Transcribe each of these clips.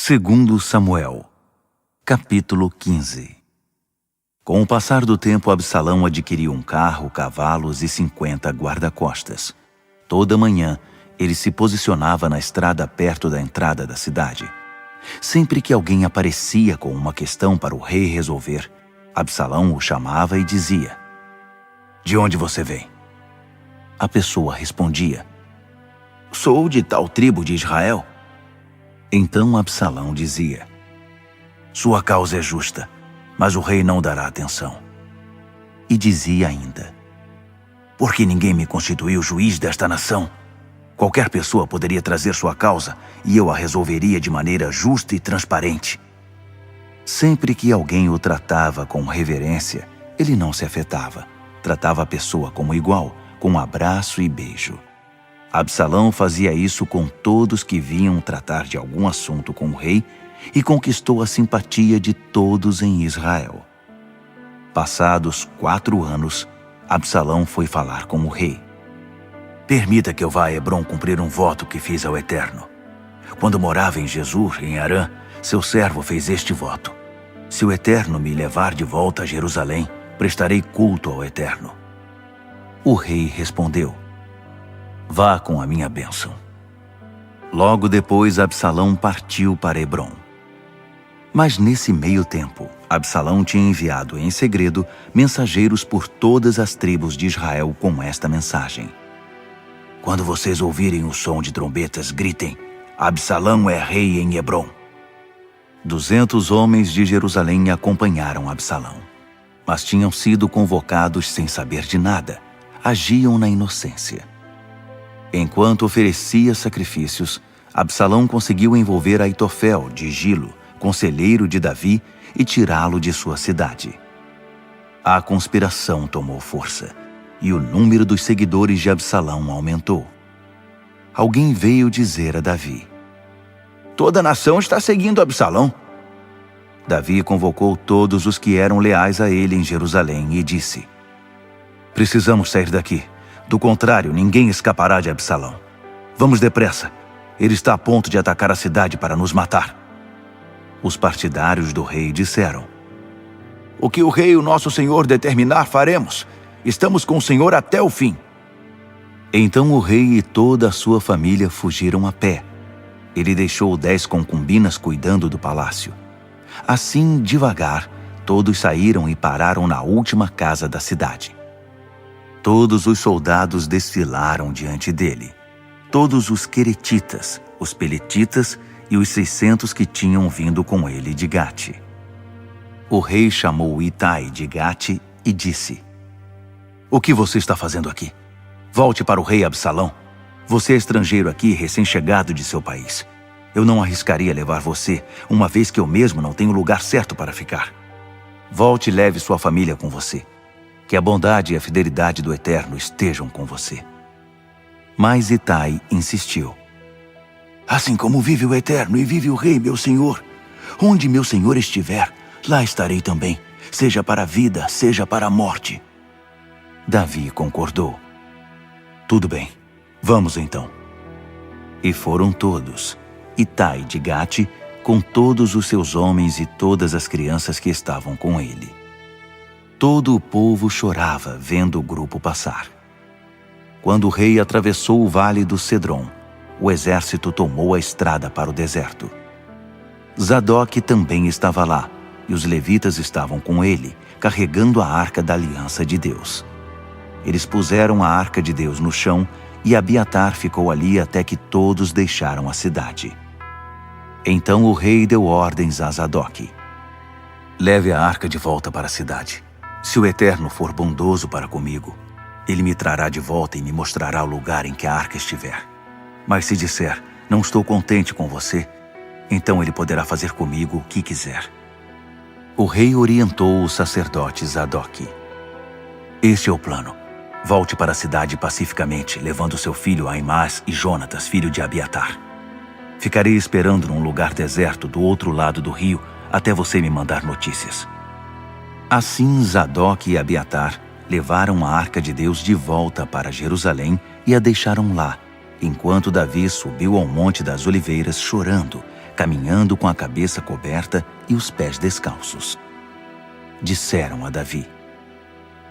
Segundo Samuel, capítulo 15. Com o passar do tempo, Absalão adquiriu um carro, cavalos e 50 guarda-costas. Toda manhã, ele se posicionava na estrada perto da entrada da cidade. Sempre que alguém aparecia com uma questão para o rei resolver, Absalão o chamava e dizia: "De onde você vem?" A pessoa respondia: "Sou de tal tribo de Israel." Então Absalão dizia: "Sua causa é justa, mas o rei não dará atenção." E dizia ainda: "Por que ninguém me constituiu juiz desta nação? Qualquer pessoa poderia trazer sua causa e eu a resolveria de maneira justa e transparente." Sempre que alguém o tratava com reverência, ele não se afetava. Tratava a pessoa como igual, com um abraço e beijo. Absalão fazia isso com todos que vinham tratar de algum assunto com o rei e conquistou a simpatia de todos em Israel. Passados 4 anos, Absalão foi falar com o rei. "Permita que eu vá a Hebrom cumprir um voto que fiz ao Eterno. Quando morava em Gesur, em Arã, seu servo fez este voto: se o Eterno me levar de volta a Jerusalém, prestarei culto ao Eterno." O rei respondeu: "Vá com a minha bênção." Logo depois, Absalão partiu para Hebrom. Mas nesse meio tempo, Absalão tinha enviado em segredo mensageiros por todas as tribos de Israel com esta mensagem: "Quando vocês ouvirem o som de trombetas, gritem: Absalão é rei em Hebrom." 200 homens de Jerusalém acompanharam Absalão, mas tinham sido convocados sem saber de nada. Agiam na inocência. Enquanto oferecia sacrifícios, Absalão conseguiu envolver Aitofel de Gilo, conselheiro de Davi, e tirá-lo de sua cidade. A conspiração tomou força, e o número dos seguidores de Absalão aumentou. Alguém veio dizer a Davi: "Toda a nação está seguindo Absalão." Davi convocou todos os que eram leais a ele em Jerusalém e disse: "Precisamos sair daqui. Do contrário, ninguém escapará de Absalão. Vamos depressa. Ele está a ponto de atacar a cidade para nos matar." Os partidários do rei disseram: "O que o rei, o nosso senhor, determinar, faremos. Estamos com o senhor até o fim." Então o rei e toda a sua família fugiram a pé. Ele deixou 10 concubinas cuidando do palácio. Assim, devagar, todos saíram e pararam na última casa da cidade. Todos os soldados desfilaram diante dele. Todos os queretitas, os peletitas e os 600 que tinham vindo com ele de Gate. O rei chamou Itai de Gate e disse: "O que você está fazendo aqui? Volte para o rei Absalão. Você é estrangeiro aqui e recém-chegado de seu país. Eu não arriscaria levar você, uma vez que eu mesmo não tenho lugar certo para ficar. Volte e leve sua família com você. Que a bondade e a fidelidade do Eterno estejam com você." Mas Itai insistiu: "Assim como vive o Eterno e vive o rei, meu senhor, onde meu senhor estiver, lá estarei também, seja para a vida, seja para a morte." Davi concordou: "Tudo bem, vamos então." E foram todos, Itai de Gate, com todos os seus homens e todas as crianças que estavam com ele. Todo o povo chorava vendo o grupo passar. Quando o rei atravessou o vale do Cedron, o exército tomou a estrada para o deserto. Zadok também estava lá, e os levitas estavam com ele, carregando a arca da aliança de Deus. Eles puseram a arca de Deus no chão, e Abiatar ficou ali até que todos deixaram a cidade. Então o rei deu ordens a Zadok: "Leve a arca de volta para a cidade. Se o Eterno for bondoso para comigo, ele me trará de volta e me mostrará o lugar em que a arca estiver. Mas se disser, não estou contente com você, então ele poderá fazer comigo o que quiser." O rei orientou o sacerdote Zadok: "Este é o plano. Volte para a cidade pacificamente, levando seu filho Aimás e Jonatas, filho de Abiatar. Ficarei esperando num lugar deserto do outro lado do rio até você me mandar notícias." Assim Zadok e Abiatar levaram a arca de Deus de volta para Jerusalém e a deixaram lá, enquanto Davi subiu ao Monte das Oliveiras chorando, caminhando com a cabeça coberta e os pés descalços. Disseram a Davi: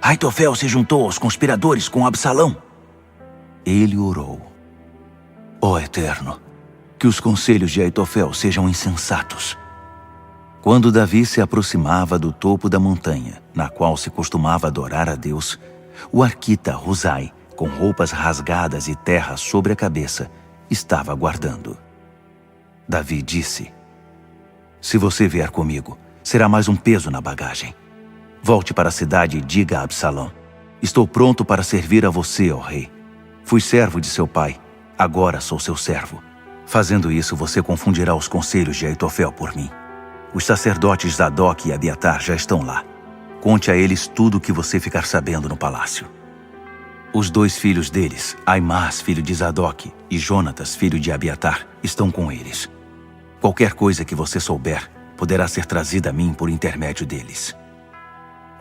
Aitofel se juntou aos conspiradores com Absalão. Ele orou: Ó Eterno, que os conselhos de Aitofel sejam insensatos. Quando Davi se aproximava do topo da montanha, na qual se costumava adorar a Deus, o arquita Husai, com roupas rasgadas e terra sobre a cabeça, estava aguardando. Davi disse: Se você vier comigo, será mais um peso na bagagem. Volte para a cidade e diga a Absalão: Estou pronto para servir a você, ó rei. Fui servo de seu pai, agora sou seu servo. Fazendo isso, você confundirá os conselhos de Aitofel por mim. Os sacerdotes Zadok e Abiatar já estão lá. Conte a eles tudo o que você ficar sabendo no palácio. Os 2 filhos deles, Aimás, filho de Zadok, e Jonatas, filho de Abiatar, estão com eles. Qualquer coisa que você souber poderá ser trazida a mim por intermédio deles.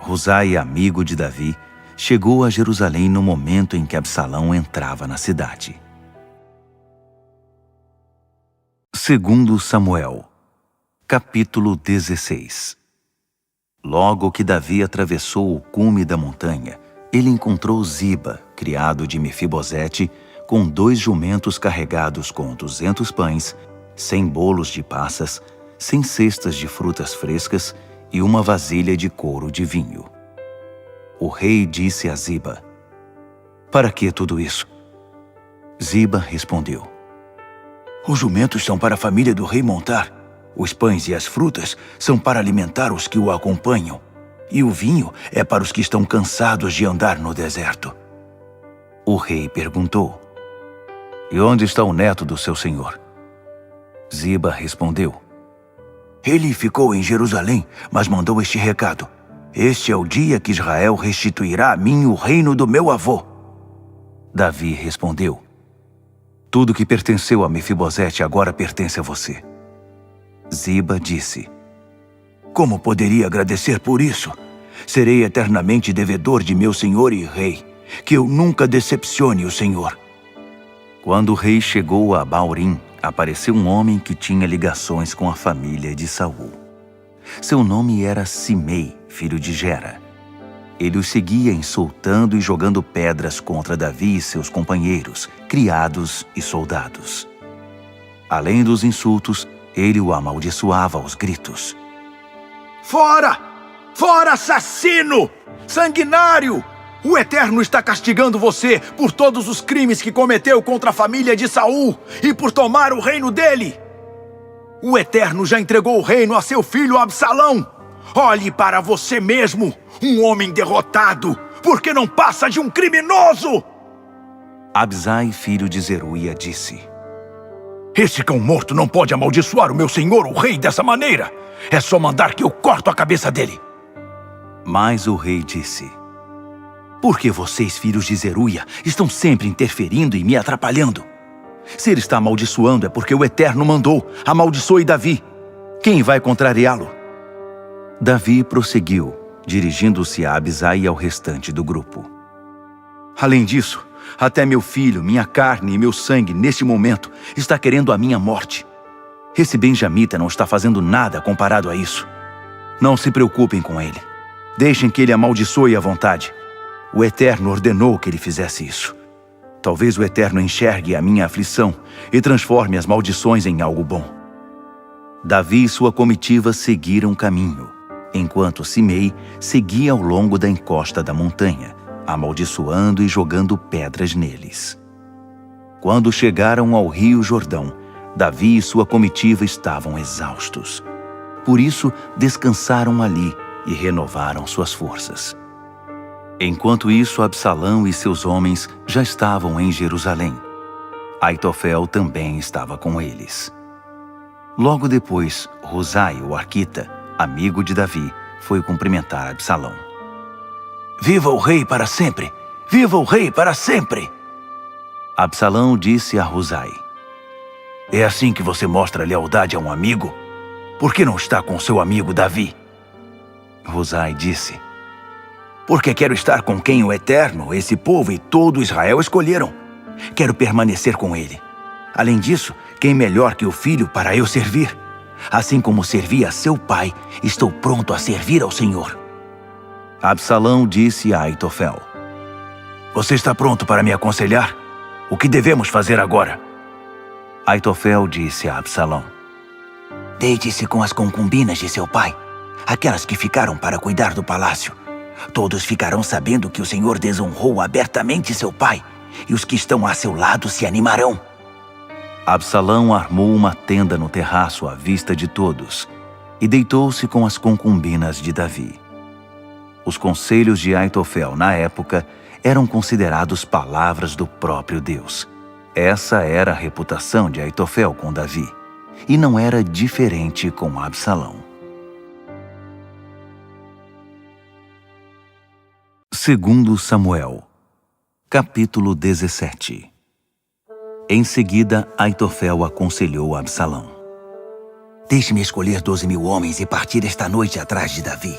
Husai, amigo de Davi, chegou a Jerusalém no momento em que Absalão entrava na cidade. 2 Samuel, capítulo 16. Logo que Davi atravessou o cume da montanha, ele encontrou Ziba, criado de Mefibosete, com 2 jumentos carregados com 200 pães, 100 bolos de passas, 100 cestas de frutas frescas e uma vasilha de couro de vinho. O rei disse a Ziba: Para que tudo isso? Ziba respondeu: Os jumentos são para a família do rei montar, os pães e as frutas são para alimentar os que o acompanham, e o vinho é para os que estão cansados de andar no deserto. O rei perguntou: E onde está o neto do seu senhor? Ziba respondeu: Ele ficou em Jerusalém, mas mandou este recado: Este é o dia que Israel restituirá a mim o reino do meu avô. Davi respondeu: Tudo que pertenceu a Mefibosete agora pertence a você. Ziba disse: Como poderia agradecer por isso? Serei eternamente devedor de meu senhor e rei, que eu nunca decepcione o senhor. Quando o rei chegou a Baurim, apareceu um homem que tinha ligações com a família de Saul. Seu nome era Simei, filho de Gera. Ele os seguia insultando e jogando pedras contra Davi e seus companheiros, criados e soldados. Além dos insultos, ele o amaldiçoava aos gritos: Fora! Fora, assassino! Sanguinário! O Eterno está castigando você por todos os crimes que cometeu contra a família de Saul e por tomar o reino dele. O Eterno já entregou o reino a seu filho Absalão. Olhe para você mesmo, um homem derrotado, porque não passa de um criminoso! Abisai, filho de Zeruia, disse: Esse cão morto não pode amaldiçoar o meu senhor, o rei, dessa maneira. É só mandar que eu corto a cabeça dele. Mas o rei disse: Por que vocês, filhos de Zeruia, estão sempre interferindo e me atrapalhando? Se ele está amaldiçoando é porque o Eterno mandou. Amaldiçoe Davi. Quem vai contrariá-lo? Davi prosseguiu, dirigindo-se a Abisai e ao restante do grupo: Além disso, até meu filho, minha carne e meu sangue, neste momento, está querendo a minha morte. Esse benjamita não está fazendo nada comparado a isso. Não se preocupem com ele. Deixem que ele amaldiçoe à vontade. O Eterno ordenou que ele fizesse isso. Talvez o Eterno enxergue a minha aflição e transforme as maldições em algo bom. Davi e sua comitiva seguiram caminho, enquanto Simei seguia ao longo da encosta da montanha, amaldiçoando e jogando pedras neles. Quando chegaram ao rio Jordão, Davi e sua comitiva estavam exaustos. Por isso, descansaram ali e renovaram suas forças. Enquanto isso, Absalão e seus homens já estavam em Jerusalém. Aitofel também estava com eles. Logo depois, Husai, o arquita, amigo de Davi, foi cumprimentar Absalão. Viva o rei para sempre! Viva o rei para sempre! Absalão disse a Husai: É assim que você mostra lealdade a um amigo? Por que não está com seu amigo Davi? Husai disse: Porque quero estar com quem o Eterno, esse povo e todo Israel escolheram. Quero permanecer com ele. Além disso, quem melhor que o filho para eu servir? Assim como servi a seu pai, estou pronto a servir ao Senhor. Absalão disse a Aitofel: Você está pronto para me aconselhar? O que devemos fazer agora? Aitofel disse a Absalão: Deite-se com as concubinas de seu pai, aquelas que ficaram para cuidar do palácio. Todos ficarão sabendo que o Senhor desonrou abertamente seu pai, e os que estão a seu lado se animarão. Absalão armou uma tenda no terraço à vista de todos e deitou-se com as concubinas de Davi. Os conselhos de Aitofel na época eram considerados palavras do próprio Deus. Essa era a reputação de Aitofel com Davi, e não era diferente com Absalão. Segundo Samuel, capítulo 17. Em seguida, Aitofel aconselhou Absalão: Deixe-me escolher 12.000 homens e partir esta noite atrás de Davi.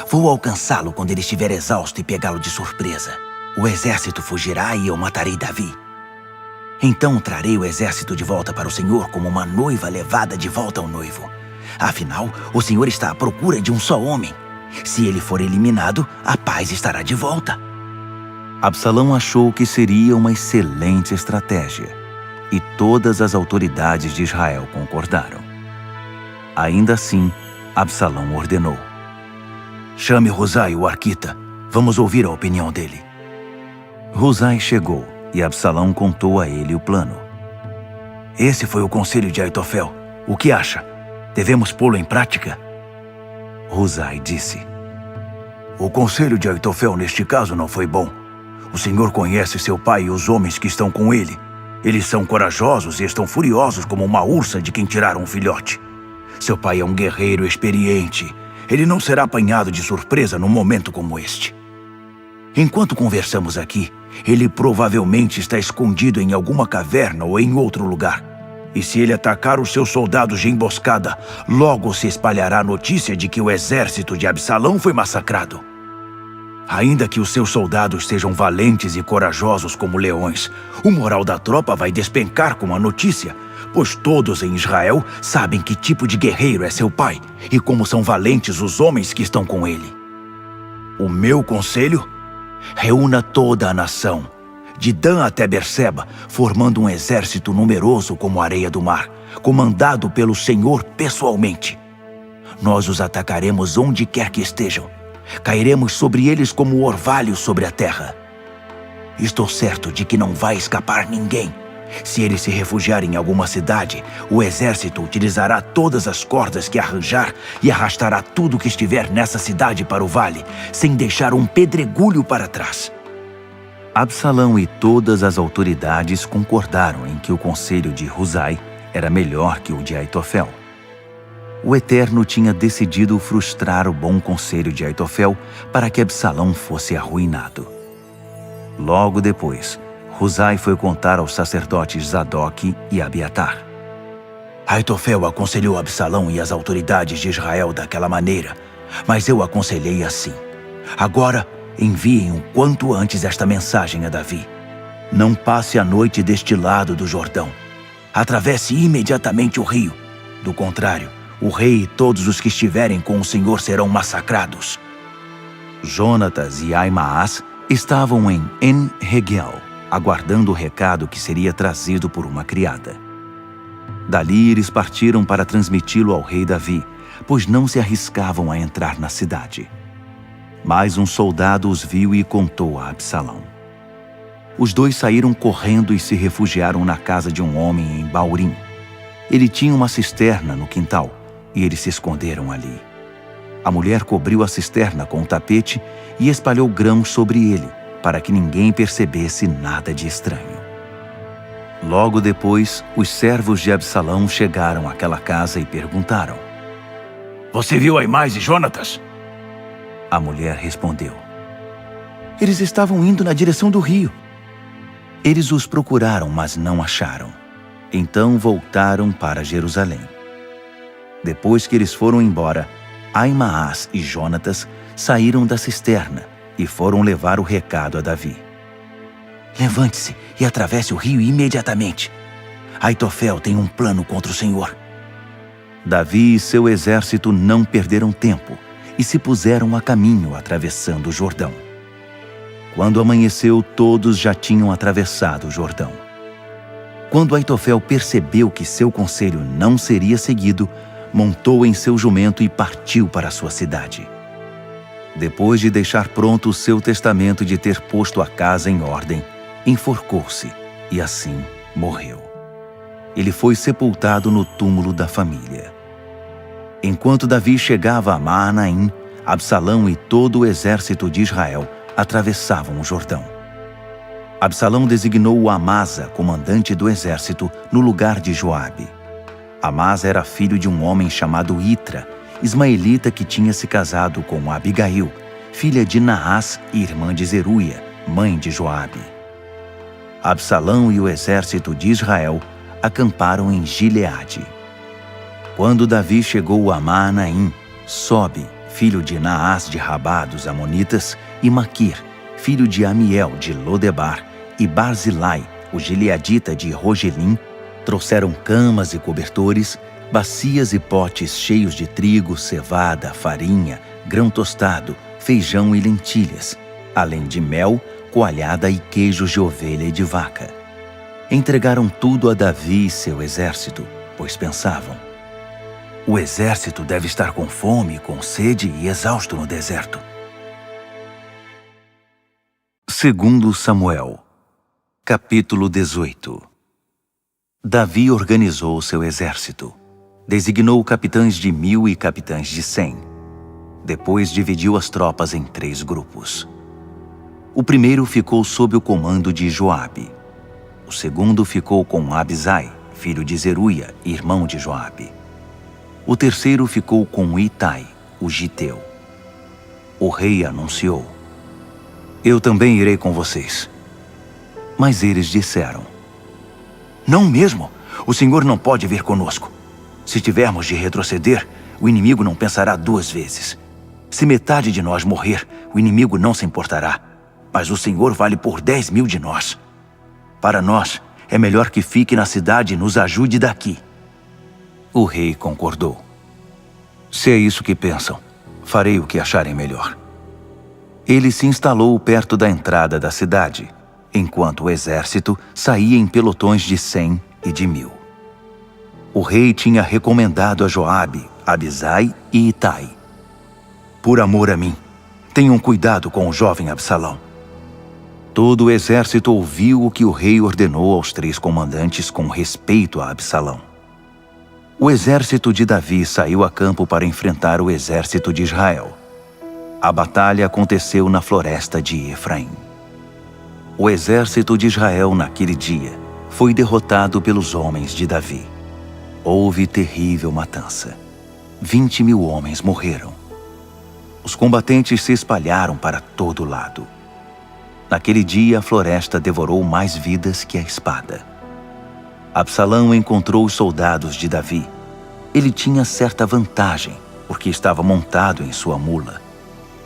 Vou alcançá-lo quando ele estiver exausto e pegá-lo de surpresa. O exército fugirá e eu matarei Davi. Então trarei o exército de volta para o Senhor como uma noiva levada de volta ao noivo. Afinal, o Senhor está à procura de um só homem. Se ele for eliminado, a paz estará de volta. Absalão achou que seria uma excelente estratégia, e todas as autoridades de Israel concordaram. Ainda assim, Absalão ordenou: Chame Husai, o arquita. Vamos ouvir a opinião dele. Husai chegou, e Absalão contou a ele o plano. Esse foi o conselho de Aitofel. O que acha? Devemos pô-lo em prática? Husai disse: O conselho de Aitofel neste caso não foi bom. O Senhor conhece seu pai e os homens que estão com ele. Eles são corajosos e estão furiosos como uma ursa de quem tiraram um filhote. Seu pai é um guerreiro experiente. Ele não será apanhado de surpresa num momento como este. Enquanto conversamos aqui, ele provavelmente está escondido em alguma caverna ou em outro lugar. E se ele atacar os seus soldados de emboscada, logo se espalhará a notícia de que o exército de Absalão foi massacrado. Ainda que os seus soldados sejam valentes e corajosos como leões, o moral da tropa vai despencar com a notícia, pois todos em Israel sabem que tipo de guerreiro é seu pai e como são valentes os homens que estão com ele. O meu conselho? Reúna toda a nação, de Dan até Berseba, formando um exército numeroso como a areia do mar, comandado pelo Senhor pessoalmente. Nós os atacaremos onde quer que estejam. Cairemos sobre eles como orvalho sobre a terra. Estou certo de que não vai escapar ninguém. Se eles se refugiarem em alguma cidade, o exército utilizará todas as cordas que arranjar e arrastará tudo que estiver nessa cidade para o vale, sem deixar um pedregulho para trás. Absalão e todas as autoridades concordaram em que o conselho de Husai era melhor que o de Aitofel. O Eterno tinha decidido frustrar o bom conselho de Aitofel para que Absalão fosse arruinado. Logo depois, Husai foi contar aos sacerdotes Zadok e Abiatar. Aitofel aconselhou Absalão e as autoridades de Israel daquela maneira, mas eu aconselhei assim. Agora, enviem o quanto antes esta mensagem a Davi. Não passe a noite deste lado do Jordão. Atravesse imediatamente o rio. Do contrário, o rei e todos os que estiverem com o Senhor serão massacrados. Jonatas e Aimaas estavam em En-Regel, aguardando o recado que seria trazido por uma criada. Dali eles partiram para transmiti-lo ao rei Davi, pois não se arriscavam a entrar na cidade. Mas um soldado os viu e contou a Absalão. Os dois saíram correndo e se refugiaram na casa de um homem em Baurim. Ele tinha uma cisterna no quintal, e eles se esconderam ali. A mulher cobriu a cisterna com um tapete e espalhou grãos sobre ele, para que ninguém percebesse nada de estranho. Logo depois, os servos de Absalão chegaram àquela casa e perguntaram: Você viu Aimaas e Jonatas? A mulher respondeu: Eles estavam indo na direção do rio. Eles os procuraram, mas não acharam. Então voltaram para Jerusalém. Depois que eles foram embora, Aimaas e Jonatas saíram da cisterna e foram levar o recado a Davi. Levante-se e atravesse o rio imediatamente. Aitofel tem um plano contra o Senhor. Davi e seu exército não perderam tempo e se puseram a caminho atravessando o Jordão. Quando amanheceu, todos já tinham atravessado o Jordão. Quando Aitofel percebeu que seu conselho não seria seguido, montou em seu jumento e partiu para sua cidade. Depois de deixar pronto o seu testamento de ter posto a casa em ordem, enforcou-se e assim morreu. Ele foi sepultado no túmulo da família. Enquanto Davi chegava a Maanaim, Absalão e todo o exército de Israel atravessavam o Jordão. Absalão designou Amasa, comandante do exército, no lugar de Joabe. Amasa era filho de um homem chamado Itra, ismaelita que tinha se casado com Abigail, filha de Naás e irmã de Zeruia, mãe de Joabe. Absalão e o exército de Israel acamparam em Gileade. Quando Davi chegou a Maanaim, Sobe, filho de Naás de Rabá dos Amonitas, e Maquir, filho de Amiel de Lodebar, e Barzilai, o gileadita de Rogelim, trouxeram camas e cobertores, bacias e potes cheios de trigo, cevada, farinha, grão tostado, feijão e lentilhas, além de mel, coalhada e queijos de ovelha e de vaca. Entregaram tudo a Davi e seu exército, pois pensavam: o exército deve estar com fome, com sede e exausto no deserto. 2 Samuel, capítulo 18. Davi organizou seu exército. Designou capitães de 1000 e capitães de 100. Depois dividiu as tropas em 3 grupos. O primeiro ficou sob o comando de Joabe. O segundo ficou com Abisai, filho de Zeruia, irmão de Joabe. O terceiro ficou com Itai, o giteu. O rei anunciou: eu também irei com vocês. Mas eles disseram: não mesmo, o Senhor não pode vir conosco. Se tivermos de retroceder, o inimigo não pensará 2 vezes. Se metade de nós morrer, o inimigo não se importará, mas o Senhor vale por 10.000 de nós. Para nós, é melhor que fique na cidade e nos ajude daqui. O rei concordou. Se é isso que pensam, farei o que acharem melhor. Ele se instalou perto da entrada da cidade, enquanto o exército saía em pelotões de 100 e de 1000. O rei tinha recomendado a Joabe, Abisai e Itai: por amor a mim, tenham cuidado com o jovem Absalão. Todo o exército ouviu o que o rei ordenou aos 3 comandantes com respeito a Absalão. O exército de Davi saiu a campo para enfrentar o exército de Israel. A batalha aconteceu na floresta de Efraim. O exército de Israel naquele dia foi derrotado pelos homens de Davi. Houve terrível matança. 20.000 homens morreram. Os combatentes se espalharam para todo lado. Naquele dia, a floresta devorou mais vidas que a espada. Absalão encontrou os soldados de Davi. Ele tinha certa vantagem, porque estava montado em sua mula.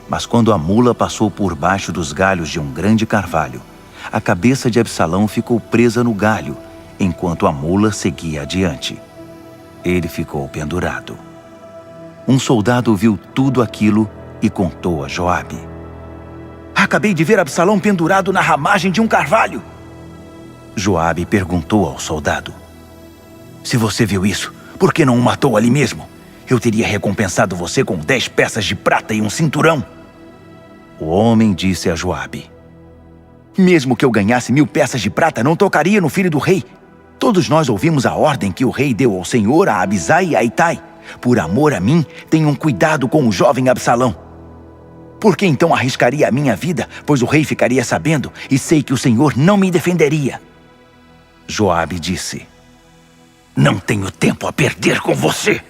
Mas quando a mula passou por baixo dos galhos de um grande carvalho, a cabeça de Absalão ficou presa no galho, enquanto a mula seguia adiante. Ele ficou pendurado. Um soldado viu tudo aquilo e contou a Joabe: acabei de ver Absalão pendurado na ramagem de um carvalho. Joabe perguntou ao soldado: se você viu isso, por que não o matou ali mesmo? Eu teria recompensado você com 10 peças de prata e um cinturão. O homem disse a Joabe: mesmo que eu ganhasse 1000 peças de prata, não tocaria no filho do rei. Todos nós ouvimos a ordem que o rei deu ao Senhor, a Abisai e a Itai. Por amor a mim, tenham cuidado com o jovem Absalão. Por que então arriscaria a minha vida, pois o rei ficaria sabendo e sei que o Senhor não me defenderia? Joabe disse: não tenho tempo a perder com você.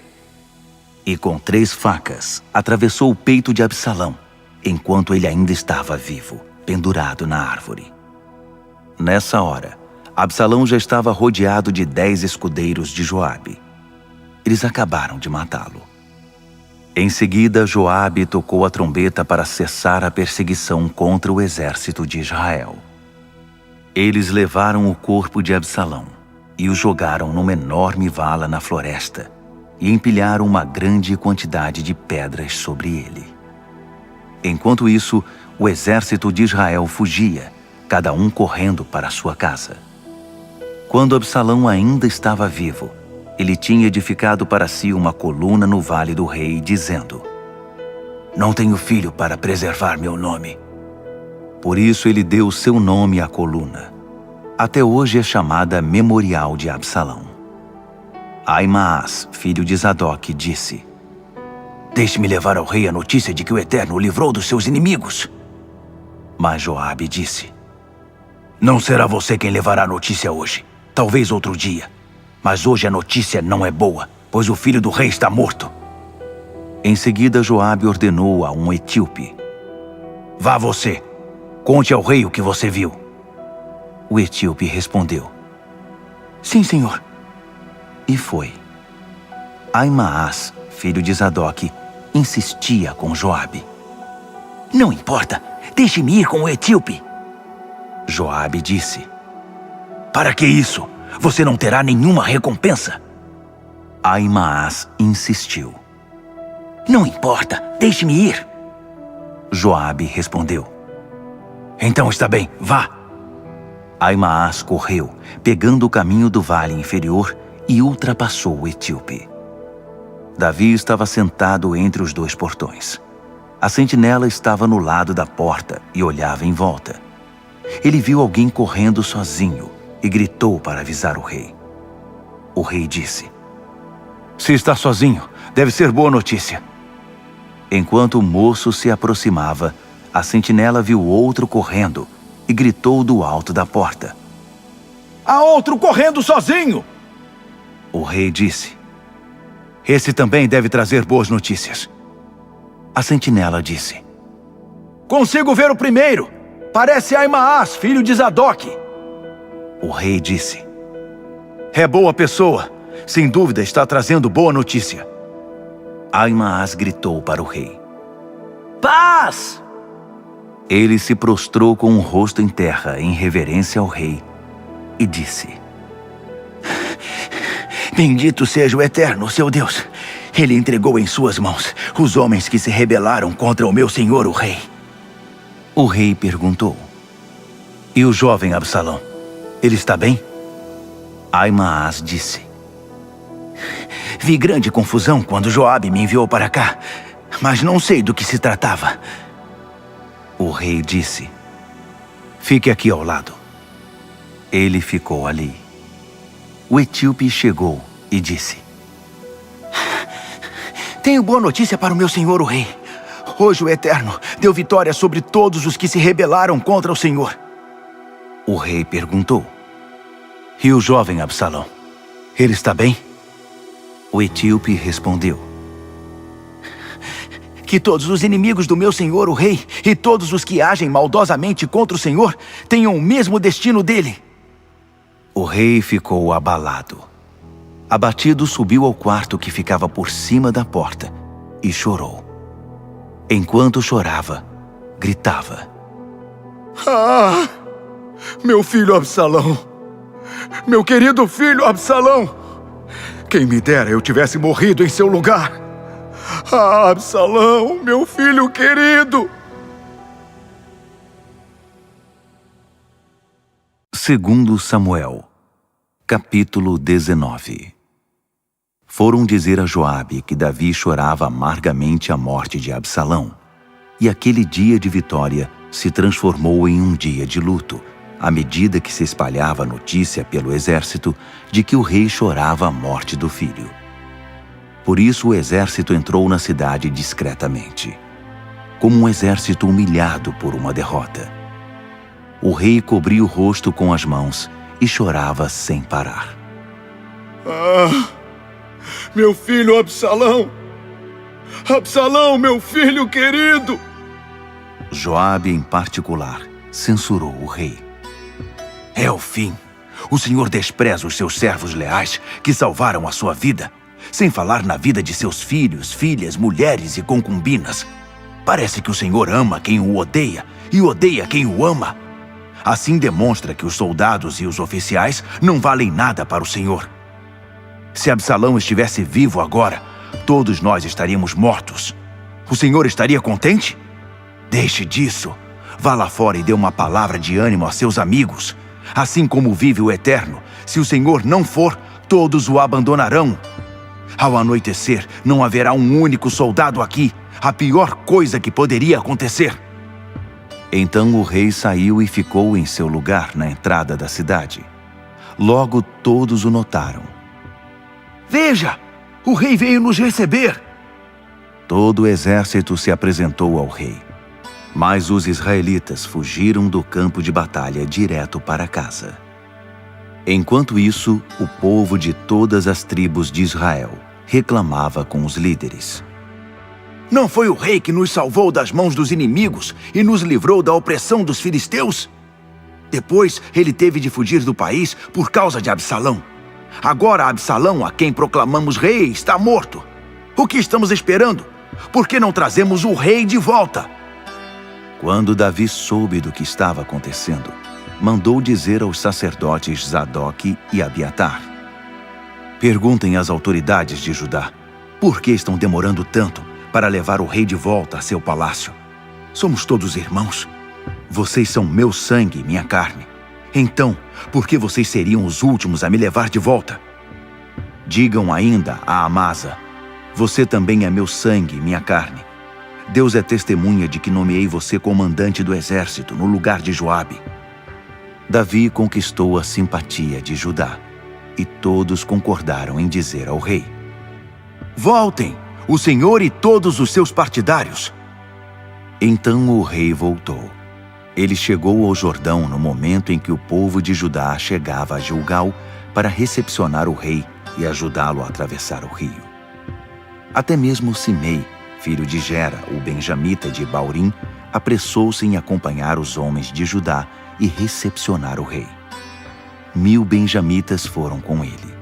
E com 3 facas atravessou o peito de Absalão, enquanto ele ainda estava vivo, pendurado na árvore. Nessa hora, Absalão já estava rodeado de 10 escudeiros de Joabe. Eles acabaram de matá-lo. Em seguida, Joabe tocou a trombeta para cessar a perseguição contra o exército de Israel. Eles levaram o corpo de Absalão e o jogaram numa enorme vala na floresta, e empilharam uma grande quantidade de pedras sobre ele. Enquanto isso, o exército de Israel fugia, cada um correndo para sua casa. Quando Absalão ainda estava vivo, ele tinha edificado para si uma coluna no vale do rei, dizendo: "Não tenho filho para preservar meu nome." Por isso ele deu seu nome à coluna. Até hoje é chamada Memorial de Absalão. Aimaas, filho de Zadok, disse: "Deixe-me levar ao rei a notícia de que o Eterno o livrou dos seus inimigos." Mas Joabe disse: "Não será você quem levará a notícia hoje. Talvez outro dia. Mas hoje a notícia não é boa, pois o filho do rei está morto." Em seguida, Joabe ordenou a um etíope: "Vá você, conte ao rei o que você viu." O etíope respondeu: "Sim, senhor." E foi. Aimaas, filho de Zadok, insistia com Joabe: "Não importa, deixe-me ir com o etíope." Joabe disse: "Para que isso? Você não terá nenhuma recompensa." Aimaas insistiu: "Não importa, deixe-me ir." Joabe respondeu: "Então está bem, vá." Aimaas correu, pegando o caminho do vale inferior, e ultrapassou o etíope. Davi estava sentado entre os dois portões. A sentinela estava no lado da porta e olhava em volta. Ele viu alguém correndo sozinho e gritou para avisar o rei. O rei disse: "Se está sozinho, deve ser boa notícia." Enquanto o moço se aproximava, a sentinela viu outro correndo e gritou do alto da porta: "Há outro correndo sozinho!" O rei disse: "Esse também deve trazer boas notícias." A sentinela disse: "Consigo ver o primeiro. Parece Aimaas, filho de Zadok." O rei disse: "É boa pessoa. Sem dúvida está trazendo boa notícia." Aimaas gritou para o rei: "Paz!" Ele se prostrou com o rosto em terra em reverência ao rei e disse: "Bendito seja o Eterno, seu Deus. Ele entregou em suas mãos os homens que se rebelaram contra o meu senhor, o rei." O rei perguntou: "E o jovem Absalão? Ele está bem?" Aimaas disse: "Vi grande confusão quando Joabe me enviou para cá, mas não sei do que se tratava." O rei disse: "Fique aqui ao lado." Ele ficou ali. O etíope chegou e disse: "Tenho boa notícia para o meu senhor, o rei. Hoje o Eterno deu vitória sobre todos os que se rebelaram contra o Senhor." O rei perguntou: "E o jovem Absalão? Ele está bem?" O etíope respondeu: "Que todos os inimigos do meu senhor, o rei, e todos os que agem maldosamente contra o Senhor, tenham o mesmo destino dele." O rei ficou abalado. Abatido, subiu ao quarto que ficava por cima da porta e chorou. Enquanto chorava, gritava: "Ah, meu filho Absalão! Meu querido filho Absalão! Quem me dera eu tivesse morrido em seu lugar! Ah, Absalão, meu filho querido!" Segundo Samuel, capítulo 19. Foram dizer a Joabe que Davi chorava amargamente a morte de Absalão, e aquele dia de vitória se transformou em um dia de luto, à medida que se espalhava a notícia pelo exército de que o rei chorava a morte do filho. Por isso o exército entrou na cidade discretamente, como um exército humilhado por uma derrota. O rei cobria o rosto com as mãos e chorava sem parar. "Ah, meu filho Absalão! Absalão, meu filho querido!" Joabe, em particular, censurou o rei. "É o fim. O Senhor despreza os seus servos leais que salvaram a sua vida, sem falar na vida de seus filhos, filhas, mulheres e concubinas. Parece que o Senhor ama quem o odeia e odeia quem o ama. Assim demonstra que os soldados e os oficiais não valem nada para o Senhor." Se Absalão estivesse vivo agora, todos nós estaríamos mortos. O Senhor estaria contente? Deixe disso. Vá lá fora e dê uma palavra de ânimo a seus amigos. Assim como vive o Eterno, se o Senhor não for, todos o abandonarão. Ao anoitecer, não haverá um único soldado aqui. A pior coisa que poderia acontecer. Então o rei saiu e ficou em seu lugar na entrada da cidade. Logo todos o notaram. Veja! O rei veio nos receber! Todo o exército se apresentou ao rei. Mas os israelitas fugiram do campo de batalha direto para casa. Enquanto isso, o povo de todas as tribos de Israel reclamava com os líderes. Não foi o rei que nos salvou das mãos dos inimigos e nos livrou da opressão dos filisteus? Depois, ele teve de fugir do país por causa de Absalão. Agora Absalão, a quem proclamamos rei, está morto. O que estamos esperando? Por que não trazemos o rei de volta? Quando Davi soube do que estava acontecendo, mandou dizer aos sacerdotes Zadoque e Abiatar: perguntem às autoridades de Judá, por que estão demorando tanto para levar o rei de volta a seu palácio? Somos todos irmãos. Vocês são meu sangue e minha carne. Então, por que vocês seriam os últimos a me levar de volta? Digam ainda a Amasa: você também é meu sangue e minha carne. Deus é testemunha de que nomeei você comandante do exército no lugar de Joabe. Davi conquistou a simpatia de Judá, e todos concordaram em dizer ao rei: voltem, o Senhor e todos os seus partidários. Então o rei voltou. Ele chegou ao Jordão no momento em que o povo de Judá chegava a Gilgal para recepcionar o rei e ajudá-lo a atravessar o rio. Até mesmo Simei, filho de Gera, o benjamita de Baurim, apressou-se em acompanhar os homens de Judá e recepcionar o rei. 1000 benjamitas foram com ele.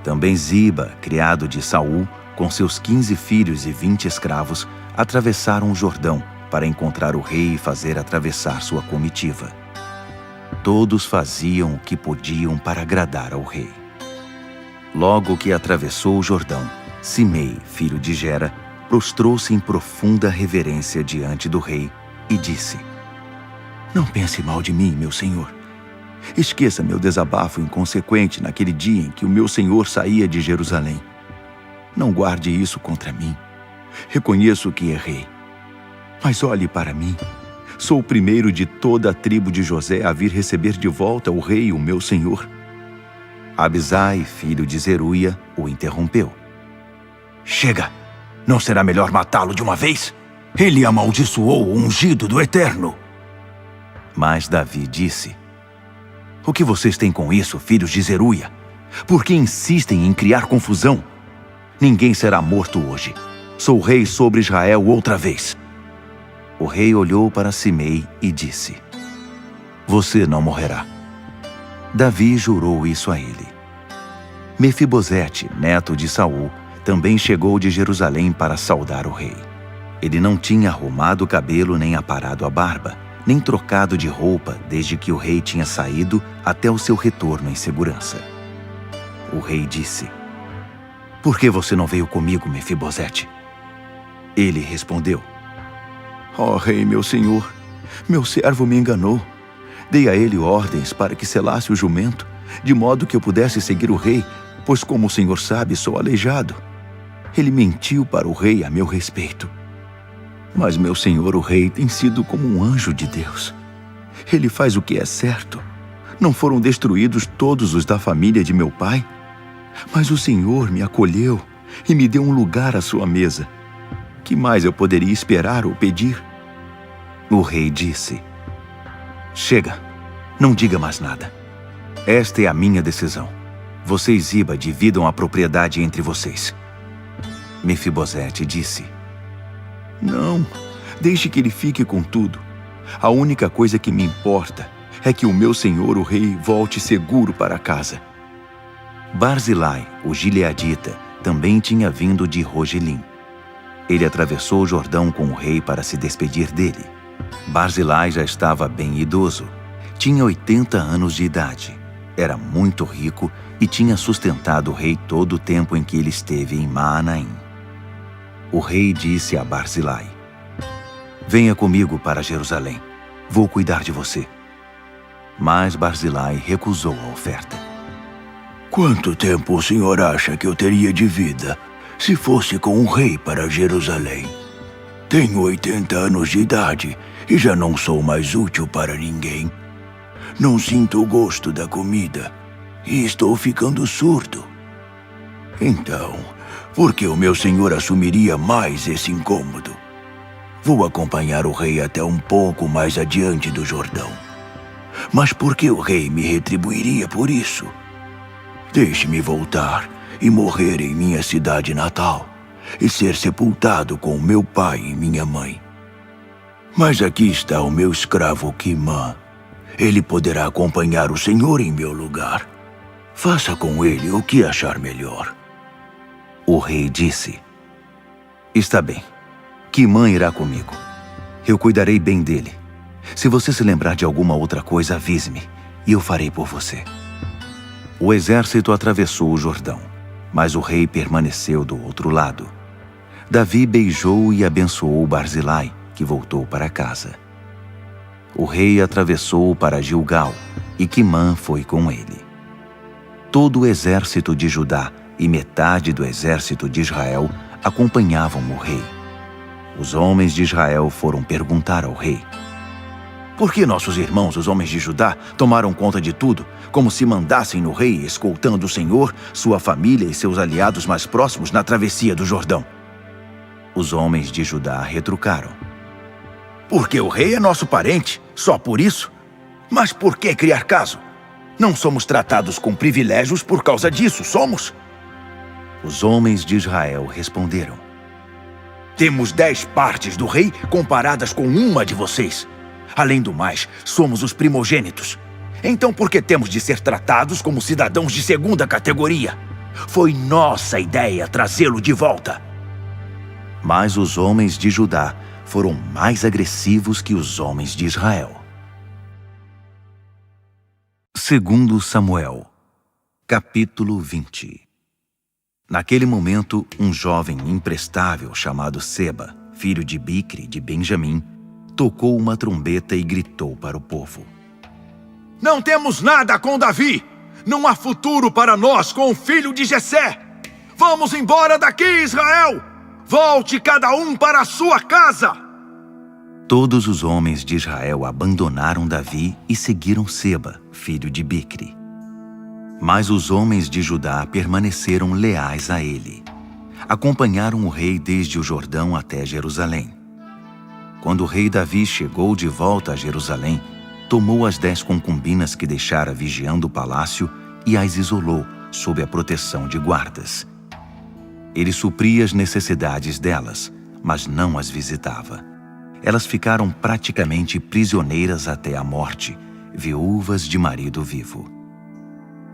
Também Ziba, criado de Saul, com seus 15 filhos e 20 escravos, atravessaram o Jordão para encontrar o rei e fazer atravessar sua comitiva. Todos faziam o que podiam para agradar ao rei. Logo que atravessou o Jordão, Simei, filho de Gera, prostrou-se em profunda reverência diante do rei e disse: não pense mal de mim, meu senhor. Esqueça meu desabafo inconsequente naquele dia em que o meu senhor saía de Jerusalém. Não guarde isso contra mim. Reconheço que errei. Mas olhe para mim. Sou o primeiro de toda a tribo de José a vir receber de volta o rei, o meu senhor. Abisai, filho de Zeruia, o interrompeu. Chega! Não será melhor matá-lo de uma vez? Ele amaldiçoou o ungido do Eterno. Mas Davi disse: o que vocês têm com isso, filhos de Zeruia? Por que insistem em criar confusão? Ninguém será morto hoje. Sou rei sobre Israel outra vez. O rei olhou para Simei e disse: você não morrerá. Davi jurou isso a ele. Mefibosete, neto de Saul, também chegou de Jerusalém para saudar o rei. Ele não tinha arrumado o cabelo nem aparado a barba, nem trocado de roupa desde que o rei tinha saído até o seu retorno em segurança. O rei disse: por que você não veio comigo, Mefibosete? Ele respondeu: ó rei, meu senhor, meu servo me enganou. Dei a ele ordens para que selasse o jumento, de modo que eu pudesse seguir o rei, pois, como o senhor sabe, sou aleijado. Ele mentiu para o rei a meu respeito. Mas meu senhor, o rei, tem sido como um anjo de Deus. Ele faz o que é certo. Não foram destruídos todos os da família de meu pai? Mas o Senhor me acolheu e me deu um lugar à sua mesa. Que mais eu poderia esperar ou pedir? O rei disse: chega, não diga mais nada. Esta é a minha decisão. Você e Ziba dividam a propriedade entre vocês. Mefibosete disse: não, deixe que ele fique com tudo. A única coisa que me importa é que o meu senhor, o rei, volte seguro para casa. Barzilai, o gileadita, também tinha vindo de Rogelim. Ele atravessou o Jordão com o rei para se despedir dele. Barzilai já estava bem idoso. Tinha 80 anos de idade. Era muito rico e tinha sustentado o rei todo o tempo em que ele esteve em Maanaim. O rei disse a Barzilai: venha comigo para Jerusalém, vou cuidar de você. Mas Barzilai recusou a oferta. Quanto tempo o senhor acha que eu teria de vida se fosse com o rei para Jerusalém? Tenho 80 anos de idade e já não sou mais útil para ninguém. Não sinto o gosto da comida e estou ficando surdo. Então, por que o meu senhor assumiria mais esse incômodo? Vou acompanhar o rei até um pouco mais adiante do Jordão. Mas por que o rei me retribuiria por isso? Deixe-me voltar e morrer em minha cidade natal e ser sepultado com meu pai e minha mãe. Mas aqui está o meu escravo Quimã. Ele poderá acompanhar o senhor em meu lugar. Faça com ele o que achar melhor. O rei disse: está bem, Quimã irá comigo. Eu cuidarei bem dele. Se você se lembrar de alguma outra coisa, avise-me, e eu farei por você. O exército atravessou o Jordão, mas o rei permaneceu do outro lado. Davi beijou e abençoou Barzilai, que voltou para casa. O rei atravessou para Gilgal, e Quimã foi com ele. Todo o exército de Judá e metade do exército de Israel acompanhavam o rei. Os homens de Israel foram perguntar ao rei: por que nossos irmãos, os homens de Judá, tomaram conta de tudo, como se mandassem no rei, escoltando o Senhor, sua família e seus aliados mais próximos na travessia do Jordão? Os homens de Judá retrucaram: porque o rei é nosso parente, só por isso? Mas por que criar caso? Não somos tratados com privilégios por causa disso, somos? Os homens de Israel responderam: temos 10 partes do rei comparadas com uma de vocês. Além do mais, somos os primogênitos. Então por que temos de ser tratados como cidadãos de segunda categoria? Foi nossa ideia trazê-lo de volta. Mas os homens de Judá foram mais agressivos que os homens de Israel. 2 Samuel, capítulo 20. Naquele momento, um jovem imprestável chamado Seba, filho de Bicri de Benjamim, tocou uma trombeta e gritou para o povo: não temos nada com Davi! Não há futuro para nós com o filho de Jessé! Vamos embora daqui, Israel! Volte cada um para a sua casa! Todos os homens de Israel abandonaram Davi e seguiram Seba, filho de Bicri. Mas os homens de Judá permaneceram leais a ele. Acompanharam o rei desde o Jordão até Jerusalém. Quando o rei Davi chegou de volta a Jerusalém, tomou as 10 concubinas que deixara vigiando o palácio e as isolou sob a proteção de guardas. Ele supria as necessidades delas, mas não as visitava. Elas ficaram praticamente prisioneiras até a morte, viúvas de marido vivo.